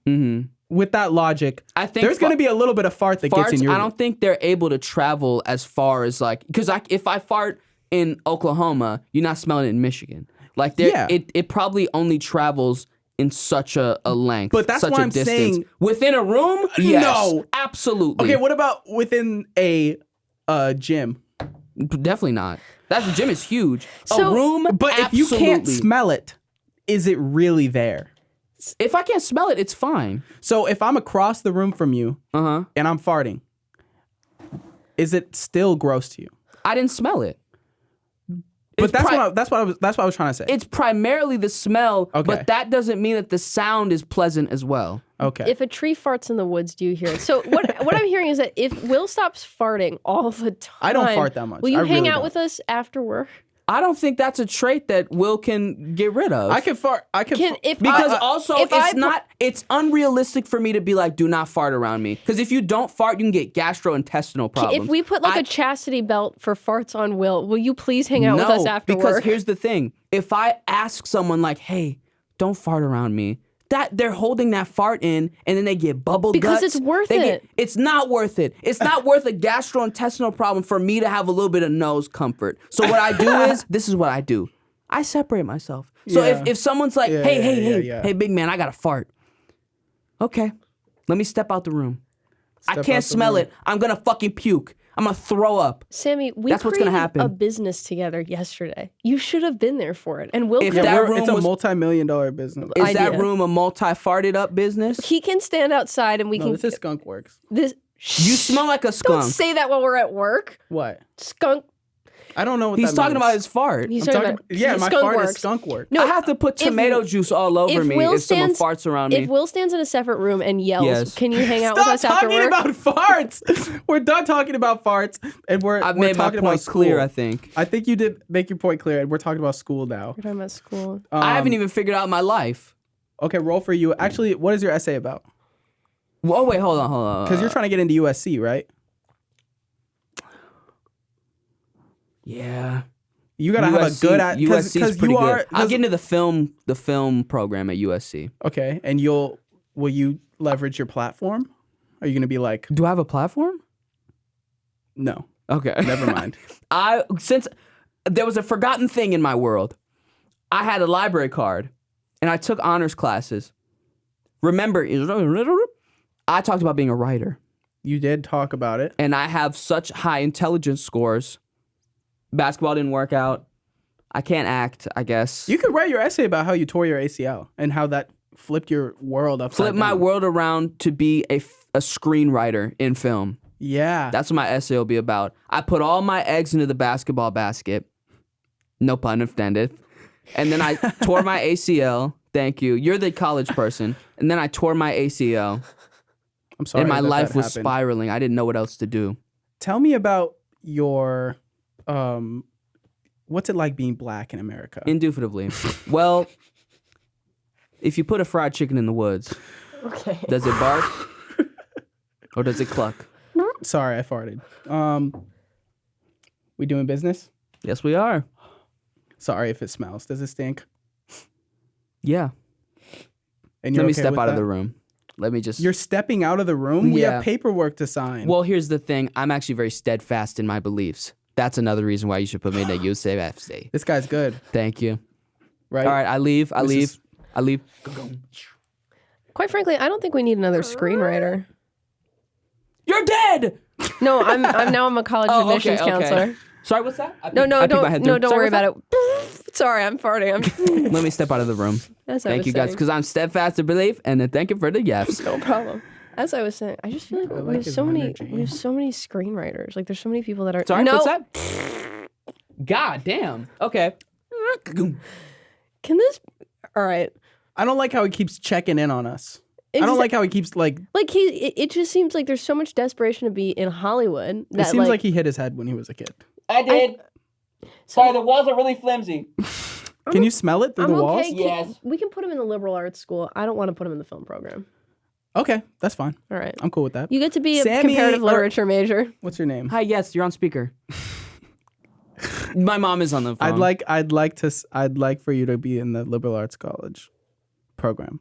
with that logic, I think there's going to be a little bit of fart that gets in farts, your. I don't think they're able to travel as far as because if I fart in Oklahoma, you're not smelling it in Michigan. Yeah. It probably only travels in such a length, But that's such why a I'm distance. saying- Within a room, yes, No. absolutely. Okay, what about within a gym? Definitely not. That gym is huge. So- a room, But if you can't absolutely. smell it, is it really there? If I can't smell it, it's fine. So if I'm across the room from you Uh-huh. and I'm farting, is it still gross to you? I didn't smell it. But It's that's pri- what I was trying to say. It's primarily the smell, Okay. but that doesn't mean that the sound is pleasant as well. Okay. If a tree farts in the woods, do you hear it? So what I'm hearing is that if Will stops farting all the time, I don't fart that much. Will you I hang really out don't. with us after work? I don't think that's a trait that Will can get rid of. I can fart. Because also it's unrealistic for me to be like, do not fart around me. Because if you don't fart, you can get gastrointestinal problems. If we put a chastity belt for farts on will you please hang out with No, us after because work? here's the thing. If I ask someone like, hey, don't fart around me, that they're holding that fart in and then they get bubble Because guts. it's worth They it. It's not worth it. It's not worth a gastrointestinal problem for me to have a little bit of nose comfort. So what I do is, this is what I do. I separate myself. So Yeah. if someone's like, Yeah, hey, yeah. big man, I got to fart. Okay, let me step out the room. I Step can't out the smell room. it. I'm going to fucking puke. I'm going to throw up. Sammy, we That's what's gonna created happen. a business together yesterday. You should have been there for it. And Will, If could- that room it's a was- multi-million-dollar business. Is that idea. room a multi-farted up business? he can stand outside and we No, can. this is skunk works. This You smell like a Don't skunk. say that while we're at work. What? Skunk. I don't know what He's that talking means. about his fart. He's I'm talking talking about yeah, my skunk fart works. is skunk work. No, I have to put tomato juice all over me if someone farts around me. If Will stands in a separate room and yells, Yes. can you hang out with us Stop after talking work? about farts. We're done talking about farts, and I've we're made my talking about point school. clear, I think. I think you did make your point clear, and we're talking about school now. We're talking about school. I haven't even figured out my life. Okay, roll for you. Actually, what is your essay about? Oh, wait, hold on. Because you're trying to get into USC, right? Yeah. You gotta have a good at USC is pretty you good. are. I'll get into the film program at USC. Okay, and will you leverage your platform? Are you gonna be like, Do I have a platform? no, Okay. never mind. Since there was a forgotten thing in my world, I had a library card and I took honors classes. Remember, I talked about being a writer You did talk about it. and I have such high intelligence scores. Basketball didn't work out. I can't act, I guess. You could write your essay about how you tore your ACL and how that flipped your world upside Flip down. my world around to be a screenwriter in film. Yeah. That's what my essay will be about. I put all my eggs into the basketball basket. No pun intended. And then I tore my ACL. Thank you. You're the college person. And then I tore my ACL. I'm sorry. And my that life was happened. spiraling. I didn't know what else to do. Tell me about your what's it like being black in America? Indubitably. Well, if you put a fried chicken in the woods, Okay. does it bark? Or does it cluck? Sorry, I farted. We doing business? Yes, we are. Sorry if it smells. Does it stink? Yeah. And Let you're me okay step with out of that? the room. Let me just... You're stepping out of the room? We Yeah. have paperwork to sign. Well, here's the thing. I'm actually very steadfast in my beliefs. That's another reason why you should put me in a UCFC. This guy's good, Thank you. right? All right, I leave. I This leave. is- Quite frankly, I don't think we need another screenwriter. You're dead! No, I'm now I'm a college Oh, okay, admissions okay. counselor. Sorry, what's that? No, don't Sorry, worry what's about it. Sorry, I'm farting. Let me step out of the room. As I Thank was you guys, saying. because I'm steadfast in belief, and then thank you for the yes. No problem. As I was saying, I just feel like, I we like have his so many. energy. We have so many screenwriters. Like, there's so many people that are. Sorry, no. what's that? God damn. Okay. Can this? All right. I don't like how he keeps checking in on us. I It's don't just- like how he keeps like. It just seems like there's so much desperation to be in Hollywood that It seems like he hit his head when he was a kid. I did. Sorry, the walls are really flimsy. Can you smell it through I'm the walls? okay. Yes. We can put him in the liberal arts school. I don't want to put him in the film program. Okay, that's fine. All right. I'm cool with that. You get to be a Sammie, comparative literature major. What's your name? Hi, yes, you're on speaker. My mom is on the phone. I'd like for you to be in the liberal arts college program,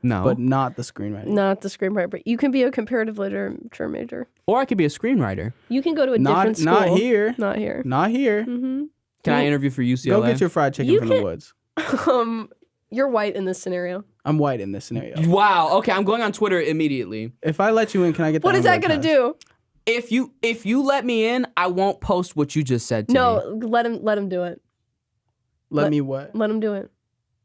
No. but not the screenwriting. Not the screenwriter, but you can be a comparative literature major. Or I could be a screenwriter. You can go to a different school. Not here. Not here. Not here. Mm-hmm. Can I interview for UCLA? Go get your fried chicken You from the can- woods. You're white in this scenario. I'm white in this scenario. Wow. Okay, I'm going on Twitter immediately. If I let you in, can I get What is that going gonna do? If you let me in, I won't post what you just said to me. No, let him do it. Let me what? Let him do it.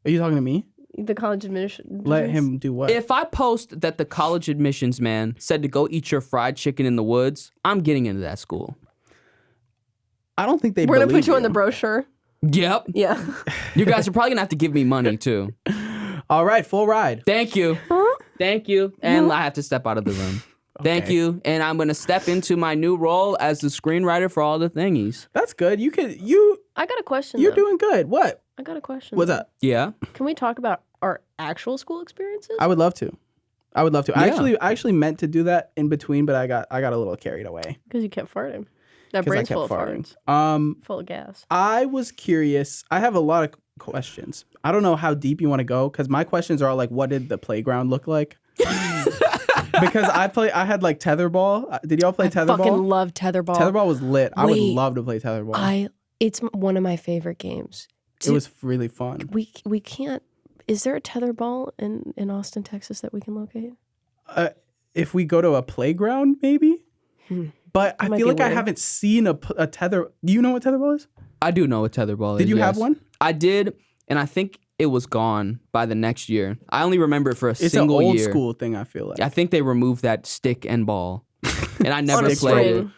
Are you talking to me? The college admission. Let him do what? If I post that the college admissions man said to go eat your fried chicken in the woods, I'm getting into that school. I don't think they. We're gonna believe put you on the brochure. Yep. Yeah. You guys are probably gonna have to give me money too. All right, full ride. Thank you. Thank you. And I have to step out of the room. Thank Okay. you. And I'm gonna step into my new role as the screenwriter for all the thingies. That's good. You can. I got a question. You're though. doing good. What? I got a question. What's though. up? Yeah. Can we talk about our actual school experiences? I would love to. I Yeah. I actually meant to do that in between, but I got a little carried away. Because you kept farting. That 'Cause I brain's kept full of farting. farts. Full of gas. I was curious. I have a lot of questions. I don't know how deep you want to go because my questions are all like, what did the playground look like? Because I had like tetherball. Did y'all play tetherball? Fucking love tetherball. Tetherball was lit. I would Wait. love to play tetherball. It's one of my favorite games. It was really fun. We can't. Is there a tetherball in Austin, Texas that we can locate? If we go to a playground, maybe. But I Might feel be like I weird. haven't seen a tether. Do you know what tetherball is? I do know what tetherball is. Did you have yes. one? I did, and I think it was gone by the next year. I only remember it for a It's single an old year. school thing. I feel like. I think they removed that stick and ball, and I never On a played it. string.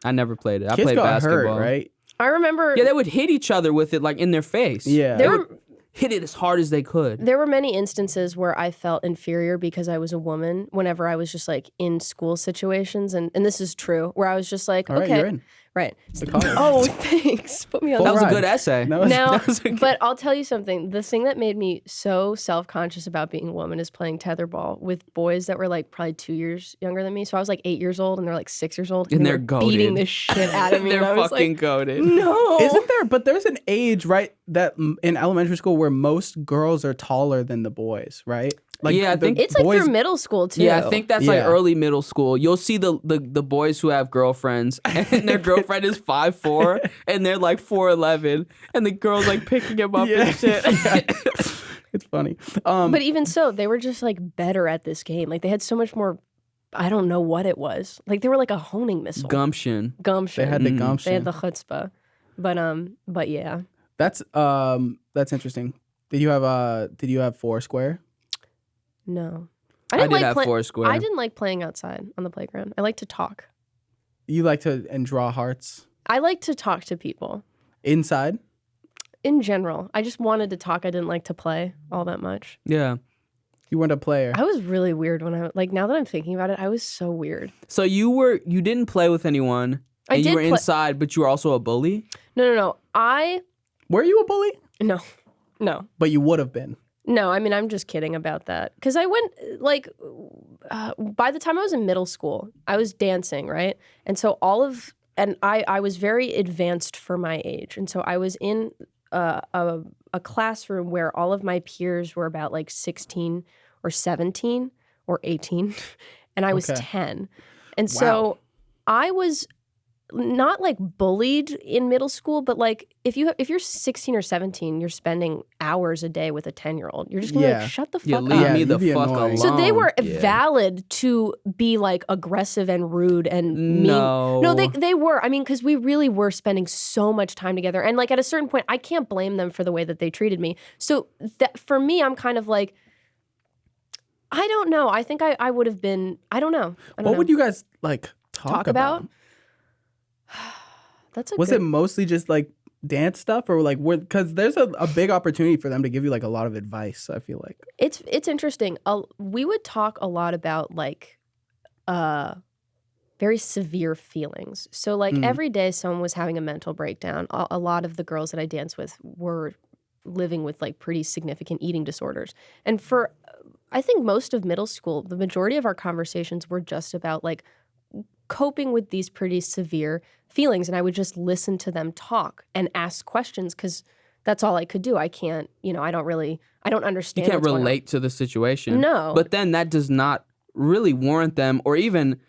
I never played it. I Kids played got basketball. hurt, right? I remember Yeah, they would hit each other with it like in their face. Yeah. They there would hit it as hard as they could. There were many instances where I felt inferior because I was a woman whenever I was just like in school situations. And this is true, where I was just like, All right, okay. you're in. Right. The college. Oh, thanks. Put me on That was a ride. good essay. That was- now, that was a good- but I'll tell you something. The thing that made me so self-conscious about being a woman is playing tetherball with boys that were like probably 2 years younger than me. So I was like 8 years old and they're like 6 years old. And they they're were beating goated. the shit out of me. They're and I was fucking like, goated. no. Isn't there? But there's an age, right, that in elementary school where most girls are taller than the boys, right? Like Yeah, I the think It's like boys, through middle school too. Yeah, I think that's like Yeah. early middle school. You'll see the boys who have girlfriends, and their girlfriend is 5'4", and they're like 4'11", and the girl's like picking him up Yeah. and shit. Yeah. It's funny. But even so, they were just like better at this game. Like they had so much more. I don't know what it was. Like they were like a honing missile. Gumption. Gumption. They had the Mhm. gumption. They had the chutzpah. But yeah. That's interesting. Did you have Foursquare? No. I didn't did like have play- Foursquare. I didn't like playing outside on the playground. I like to talk. You like to and draw hearts I like to talk to people inside? in general. I just wanted to talk. I didn't like to play all that much. Yeah. You weren't a player. I was really weird when I like now that I'm thinking about it, I was so weird. So you didn't play with anyone, I and did you were play- inside, but you were also a bully? No. Were you a bully? No. But you would have been. No, I mean, I'm just kidding about that. Because I went, like, by the time I was in middle school, I was dancing, right? And so I was very advanced for my age. And so I was in a classroom where all of my peers were about like 16 or 17 or 18. And I was Okay. 10. And so I was not like bullied in middle school, but like if you're 16 or 17, you're spending hours a day with a 10-year-old. You're just gonna Yeah. like shut the You fuck leave up. me you'd the be fuck annoying. alone. So they were Yeah. valid to be like aggressive and rude and mean. No. No, they were. I mean, because we really were spending so much time together, and like at a certain point, I can't blame them for the way that they treated me. So that for me, I'm kind of like, I don't know. I think I would have been. I don't know. What would you guys like talk about? That's a Was good. it mostly just like dance stuff, or like because there's a big opportunity for them to give you like a lot of advice, I feel like. It's interesting. We would talk a lot about like very severe feelings. So like every day someone was having a mental breakdown. A lot of the girls that I danced with were living with like pretty significant eating disorders. And for I think most of middle school, the majority of our conversations were just about like coping with these pretty severe feelings. And I would just listen to them talk and ask questions because that's all I could do. I can't, I don't understand. You can't what's going on. relate to the situation. No. But then that does not really warrant them, or even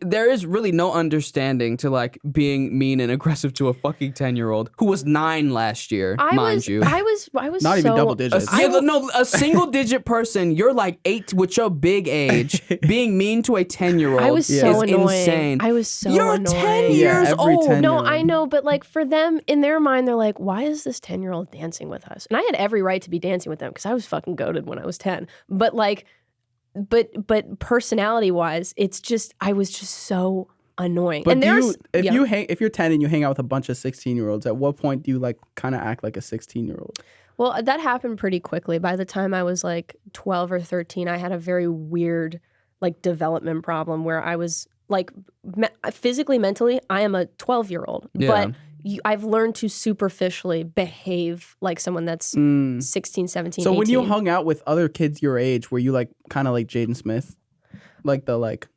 there is really no understanding to like being mean and aggressive to a fucking 10-year-old who was 9 last year, mind you. I was Not even so- double digits. A single digit person, you're like 8 with your big age, being mean to a 10-year-old I was is so annoying. insane. I was so You're annoying. 10 Yeah, years every old. 10 No, year-old. I know, but like for them, in their mind, they're like, why is this 10-year-old dancing with us? And I had every right to be dancing with them because I was fucking goated when I was 10. But like, but personality wise, it's just, I was just so annoying. But and if you're 10 and you hang out with a bunch of 16-year-olds, at what point do you like kind of act like a 16-year-old? Well, that happened pretty quickly. By the time I was like 12 or 13, I had a very weird like development problem where I was like physically, mentally, I am a 12-year-old. Yeah. But I've learned to superficially behave like someone that's 16, 17, So 18. when you hung out with other kids your age, were you like kind of like Jaden Smith? Like the like...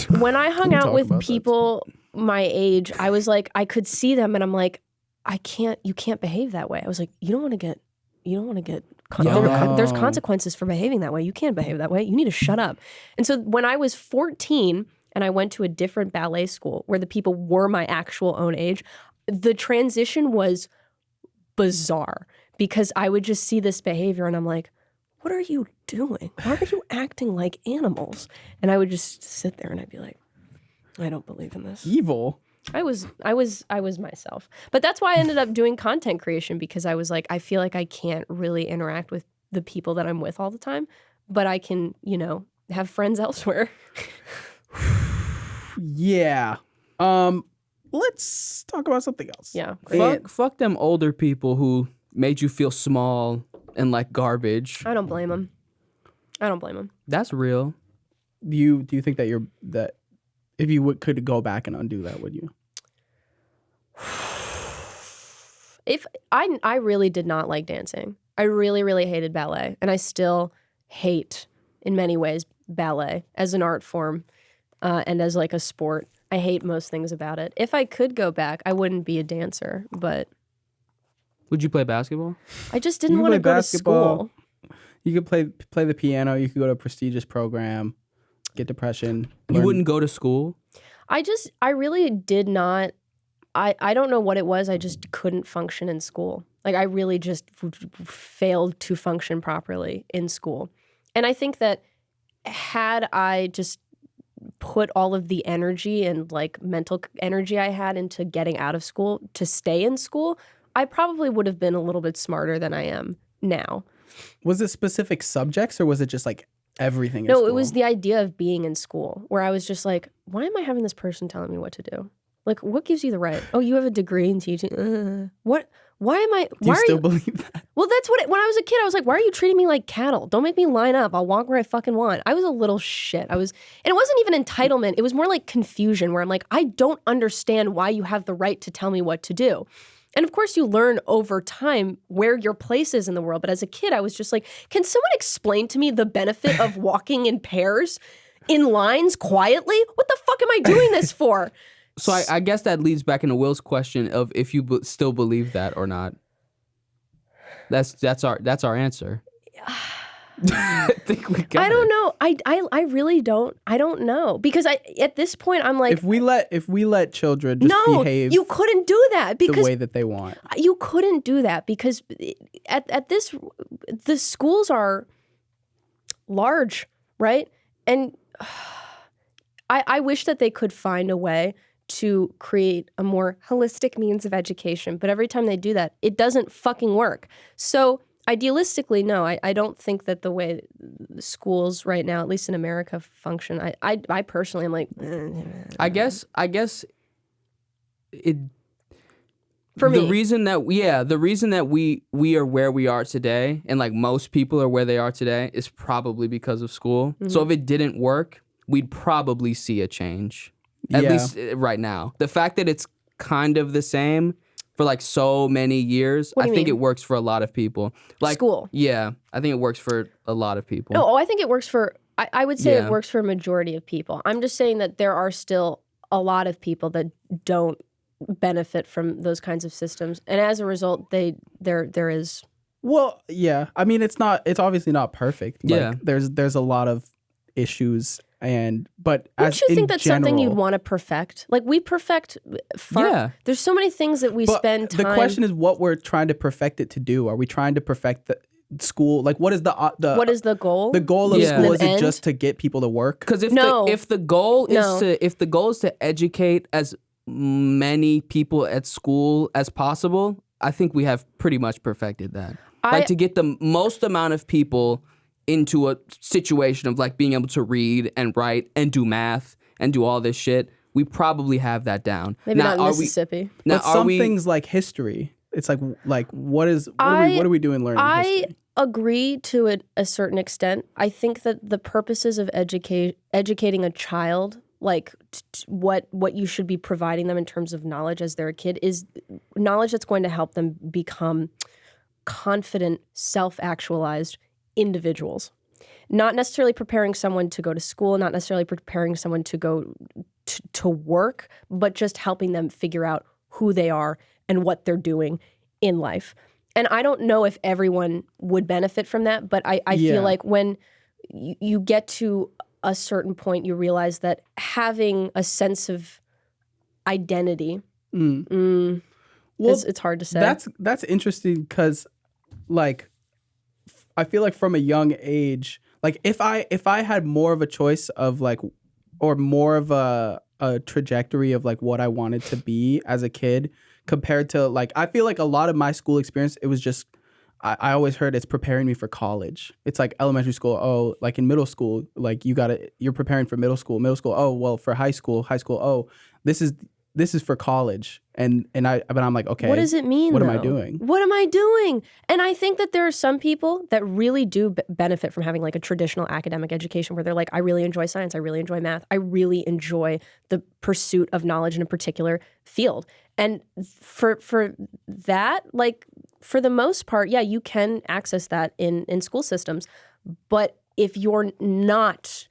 When I hung We'll out talk with about that. people my age, I was like, I could see them and I'm like, you can't behave that way. I was like, you don't want to get Yeah. there's consequences for behaving that way. You can't behave that way. You need to shut up. And so when I was 14 and I went to a different ballet school where the people were my actual own age, the transition was bizarre because I would just see this behavior and I'm like, what are you doing? Why are you acting like animals? And I would just sit there and I'd be like, I don't believe in this. Evil. I was myself. But that's why I ended up doing content creation because I was like, I feel like I can't really interact with the people that I'm with all the time, but I can, have friends elsewhere. Yeah. let's talk about something else. Yeah. Fuck them older people who made you feel small and like garbage. I don't blame them. That's real. Do you think that if you could go back and undo that, would you? If I really did not like dancing. I really, really hated ballet. And I still hate, in many ways, ballet as an art form and as like a sport. I hate most things about it. If I could go back, I wouldn't be a dancer, but... Would you play basketball? I just didn't want to go to school. You could play the piano. You could go to a prestigious program, get depression. You wouldn't go to school? I really did not... I don't know what it was. I just couldn't function in school. Like, I really just failed to function properly in school. And I think that had I just put all of the energy and, like, mental energy I had into getting out of school to stay in school, I probably would have been a little bit smarter than I am now. Was it specific subjects or was it just, like, everything in No, school? it was the idea of being in school where I was just like, why am I having this person telling me what to do? Like, what gives you the right? Oh, you have a degree in teaching. What? Why am I? Do you still believe that? Well, that's what. When I was a kid, I was like, why are you treating me like cattle? Don't make me line up. I'll walk where I fucking want. I was a little shit. And it wasn't even entitlement. It was more like confusion where I'm like, I don't understand why you have the right to tell me what to do. And of course, you learn over time where your place is in the world. But as a kid, I was just like, can someone explain to me the benefit of walking in pairs, in lines, quietly? What the fuck am I doing this for? So I guess that leads back into Will's question of if you still believe that or not. That's our answer. I think we got I don't it. know. I really don't. I don't know because at this point I'm like, if we let children just behave, you couldn't do that because the way that they want. You couldn't do that because the schools are large, right? And I wish that they could find a way to create a more holistic means of education. But every time they do that, it doesn't fucking work. So idealistically, no, I don't think that the way schools right now, at least in America, function, I personally am like... I guess it... For me. The reason that we are where we are today, and like most people are where they are today, is probably because of school. Mm-hmm. So if it didn't work, we'd probably see a change. At least right now. The fact that it's kind of the same for like so many years, I think it works for a lot of people. Like school. Yeah, I think it works for a lot of people. No, I think it works for, I would say it works for a majority of people. I'm just saying that there are still a lot of people that don't benefit from those kinds of systems. And as a result, there is... Well, yeah. I mean, it's obviously not perfect. Like, yeah. There's a lot of issues. But don't you think that's something you'd want to perfect? Like we perfect there's so many things that we spend time... The question is what we're trying to perfect it to do. Are we trying to perfect the school? Like what is the what is the goal? The goal of school is it just to get people to work? Because if the goal is to educate as many people at school as possible, I think we have pretty much perfected that. Like to get the most amount of people into a situation of like being able to read and write and do math and do all this shit, we probably have that down. Maybe not in Mississippi. But some things like history, it's like what are we doing learning history? I agree to a certain extent. I think that the purposes of educating a child, like what you should be providing them in terms of knowledge as they're a kid, is knowledge that's going to help them become confident, self-actualized individuals. Not necessarily preparing someone to go to school, not necessarily preparing someone to go to work, but just helping them figure out who they are and what they're doing in life. And I don't know if everyone would benefit from that, but I feel like when you get to a certain point, you realize that having a sense of identity, it's hard to say. That's interesting because, like, I feel like from a young age, like if I had more of a choice of like, or more of a trajectory of like what I wanted to be as a kid compared to like, I feel like a lot of my school experience, it was just, I always heard it's preparing me for college. It's like elementary school. Oh, like in middle school, like you're preparing for middle school. Oh, well, for high school. Oh, this is this is for college, but I'm like, okay, What does it mean? What am I though? doing? What am I doing? And I think that there are some people that really do benefit from having like a traditional academic education where they're like, I really enjoy science, I really enjoy math, I really enjoy the pursuit of knowledge in a particular field. And for that, like for the most part, yeah, you can access that in school systems. But if you're not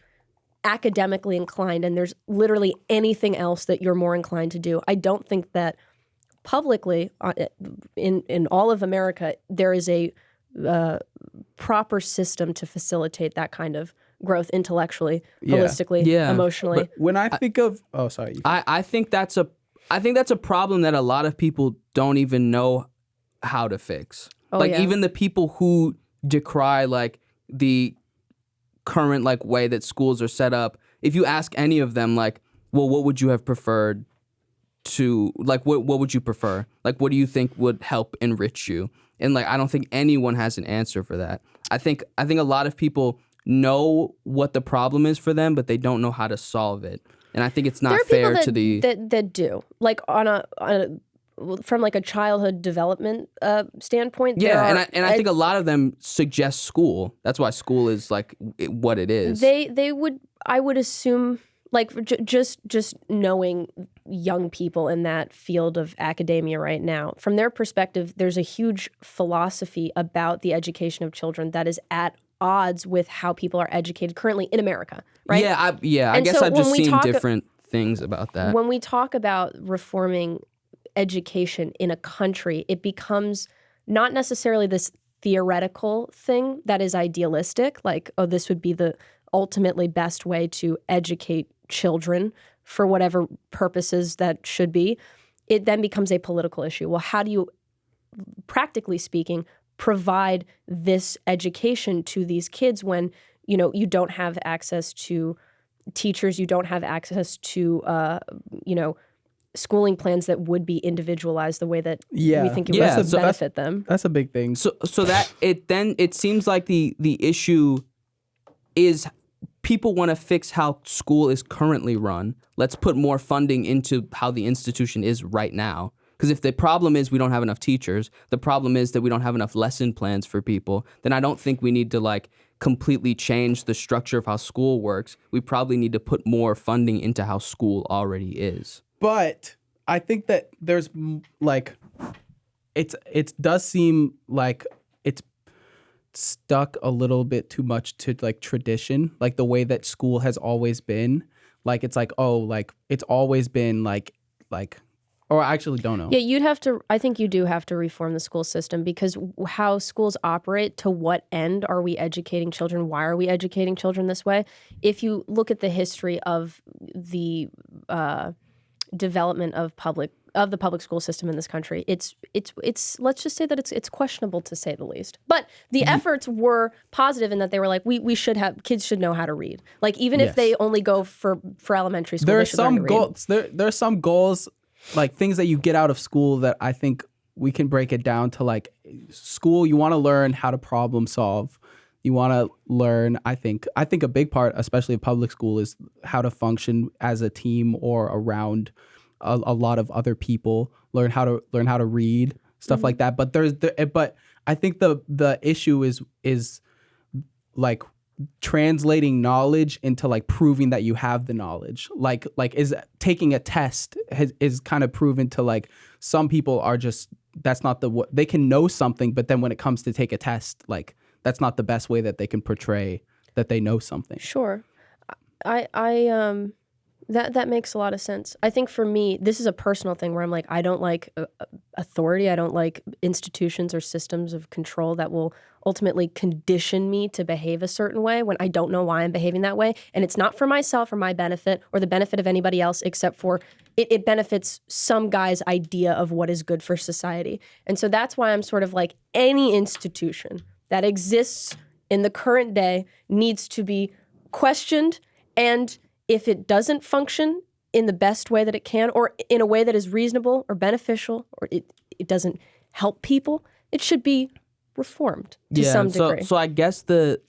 academically inclined and there's literally anything else that you're more inclined to do, I don't think that publicly in all of America there is a proper system to facilitate that kind of growth intellectually, holistically, emotionally. But when I think of, oh, sorry. I think that's a problem that a lot of people don't even know how to fix. Even the people who decry like the current like way that schools are set up, if you ask any of them like, well, what would you have preferred to like what would you prefer? Like what do you think would help enrich you? And like I don't think anyone has an answer for that. I think a lot of people know what the problem is for them, but they don't know how to solve it. And I think it's not fair to the that do like on a from like a childhood development standpoint. Yeah, and I think a lot of them suggest school. That's why school is like what it is. They would, I would assume, like just knowing young people in that field of academia right now, from their perspective, there's a huge philosophy about the education of children that is at odds with how people are educated currently in America, right? I guess so I've just seen different things about that. When we talk about reforming education in a country, it becomes not necessarily this theoretical thing that is idealistic, like, oh, this would be the ultimately best way to educate children for whatever purposes that should be. It then becomes a political issue. Well, how do you, practically speaking, provide this education to these kids when, you know, you don't have access to teachers, you don't have access to, schooling plans that would be individualized the way that we think it would benefit them. That's a big thing. So that it seems like the issue is people want to fix how school is currently run. Let's put more funding into how the institution is right now. Because if the problem is we don't have enough teachers, the problem is that we don't have enough lesson plans for people, then I don't think we need to like completely change the structure of how school works. We probably need to put more funding into how school already is. But I think that there's like, it does seem like it's stuck a little bit too much to like tradition, like the way that school has always been. Like it's like, oh, like it's always been like, or I actually don't know. Yeah, I think you do have to reform the school system, because how schools operate, to what end are we educating children? Why are we educating children this way? If you look at the history of the development of the public school system in this country, it's let's just say that it's questionable, to say the least. But the efforts were positive in that they were like, kids should know how to read. Like even if they only go for elementary school, there they are should learn to read. goals. There are some goals, like things that you get out of school that I think we can break it down to. Like school, you want to learn how to problem solve. You want to learn, I think a big part, especially of public school, is how to function as a team or around a lot of other people. Learn how to read, stuff like that. But but I think the issue is like translating knowledge into like proving that you have the knowledge. Like is taking a test is kind of proven to like some people are just, that's not they can know something, but then when it comes to take a test, like that's not the best way that they can portray that they know something. Sure. That makes a lot of sense. I think for me, this is a personal thing where I'm like, I don't like authority. I don't like institutions or systems of control that will ultimately condition me to behave a certain way when I don't know why I'm behaving that way. And it's not for myself or my benefit or the benefit of anybody else, except for it benefits some guy's idea of what is good for society. And so that's why I'm sort of like, any institution that exists in the current day needs to be questioned, and if it doesn't function in the best way that it can, or in a way that is reasonable or beneficial, or it doesn't help people, it should be reformed to some degree. So I guess the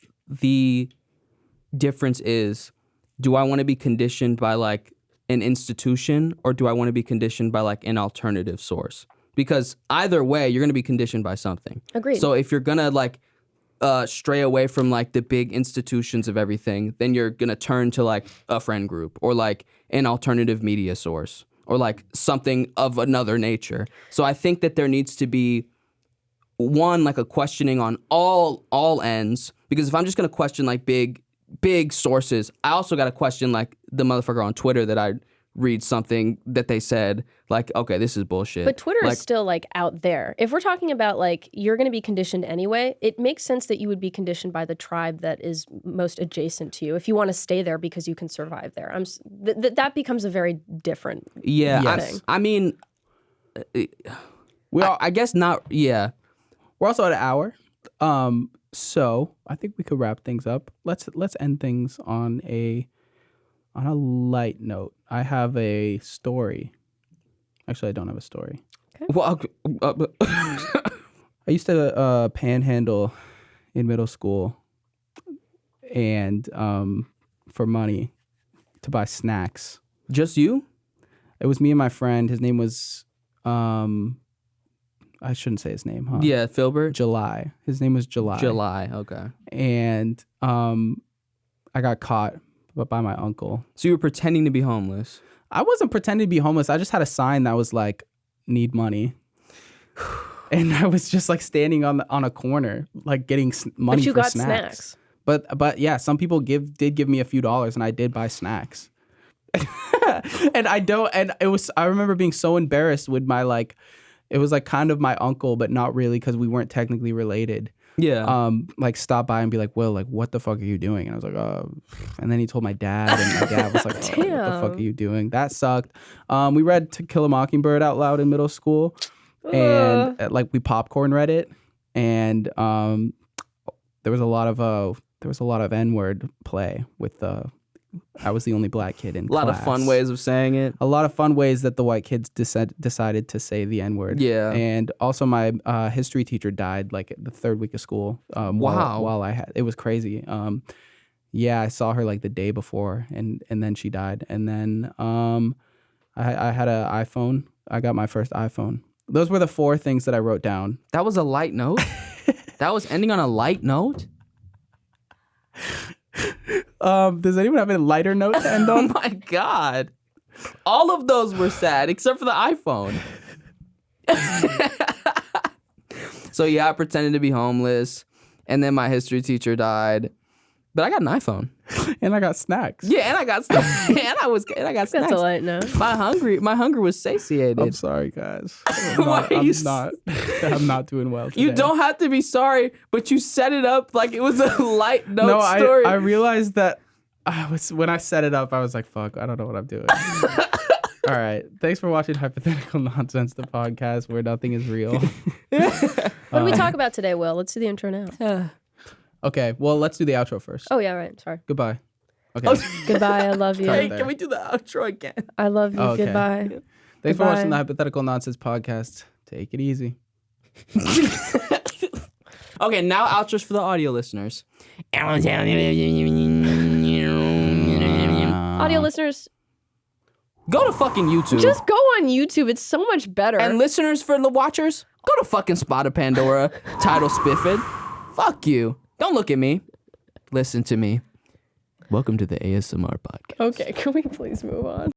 difference is, do I want to be conditioned by like an institution, or do I want to be conditioned by like an alternative source? Because either way, you're going to be conditioned by something. Agreed. So if you're going to like stray away from like the big institutions of everything, then you're going to turn to like a friend group or like an alternative media source or like something of another nature. So I think that there needs to be one, like a questioning on all ends, because if I'm just going to question like big sources, I also got to question like the motherfucker on Twitter that I read something that they said, like, okay, this is bullshit. But Twitter like, is still like out there. If we're talking about like you're going to be conditioned anyway, it makes sense that you would be conditioned by the tribe that is most adjacent to you if you want to stay there because you can survive there. That becomes a very different thing. I mean, I guess not. Yeah, We're also at an hour. So I think we could wrap things up. Let's end things on a light note. I have a story. Actually, I don't have a story. well, I used to panhandle in middle school, and for money to buy snacks. just you? It was me and my friend. His name was I shouldn't say his name, huh? Yeah, Filbert. July. His name was July. July. Okay. And I got caught by my uncle. So you were pretending to be homeless. I wasn't pretending to be homeless. I just had a sign that was like, need money. And I was just like standing on a corner, like getting money But you for got snacks. But yeah, some people did give me a few dollars, and I did buy snacks. And I remember being so embarrassed with my like, it was like kind of my uncle, but not really because we weren't technically related. Yeah. Like stop by and be like, Will, like what the fuck are you doing? And I was like, and then he told my dad, and my dad was like, what the fuck are you doing? That sucked. We read To Kill a Mockingbird out loud in middle school, and like we popcorn read it, and there was a lot of N-word play with I was the only black kid in A lot class. of fun ways of saying it. A lot of fun ways that the white kids decided to say the N-word. Yeah. And also my history teacher died like the third week of school. Wow. While it was crazy. Yeah, I saw her like the day before, and then she died. And then I had an iPhone. I got my first iPhone. Those were the 4 things that I wrote down. That was a light note? That was ending on a light note? Does anyone have a lighter note to end Oh on? my God. All of those were sad except for the iPhone. So yeah, I pretended to be homeless, and then my history teacher died. But I got an iPhone. And I got snacks. Yeah, and I got snacks. and I got snacks. That's a light note. My hunger was satiated. I'm sorry, guys. Why are you I'm not doing well today. You don't have to be sorry, but you set it up like it was a light note No, story. I realized that when I set it up, I was like, fuck, I don't know what I'm doing. All right. Thanks for watching Hypothetical Nonsense, the podcast where nothing is real. What do we talk about today, Will? Let's do the intro now. Okay, well, let's do the outro first. Oh, yeah, right. Sorry. Goodbye. Okay. Goodbye. I love you. Sorry. Hey, can we do the outro again? I love you. Oh, okay. Goodbye. Thanks for watching the Goodbye. Hypothetical Nonsense podcast. Take it easy. Okay, now outros for the audio listeners. Audio listeners, Go to fucking YouTube. just go on YouTube. It's so much better. And listeners for the watchers, go to fucking Spot of Pandora, Title Spiffed. Fuck you. Don't look at me. Listen to me. Welcome to the ASMR podcast. Okay, can we please move on?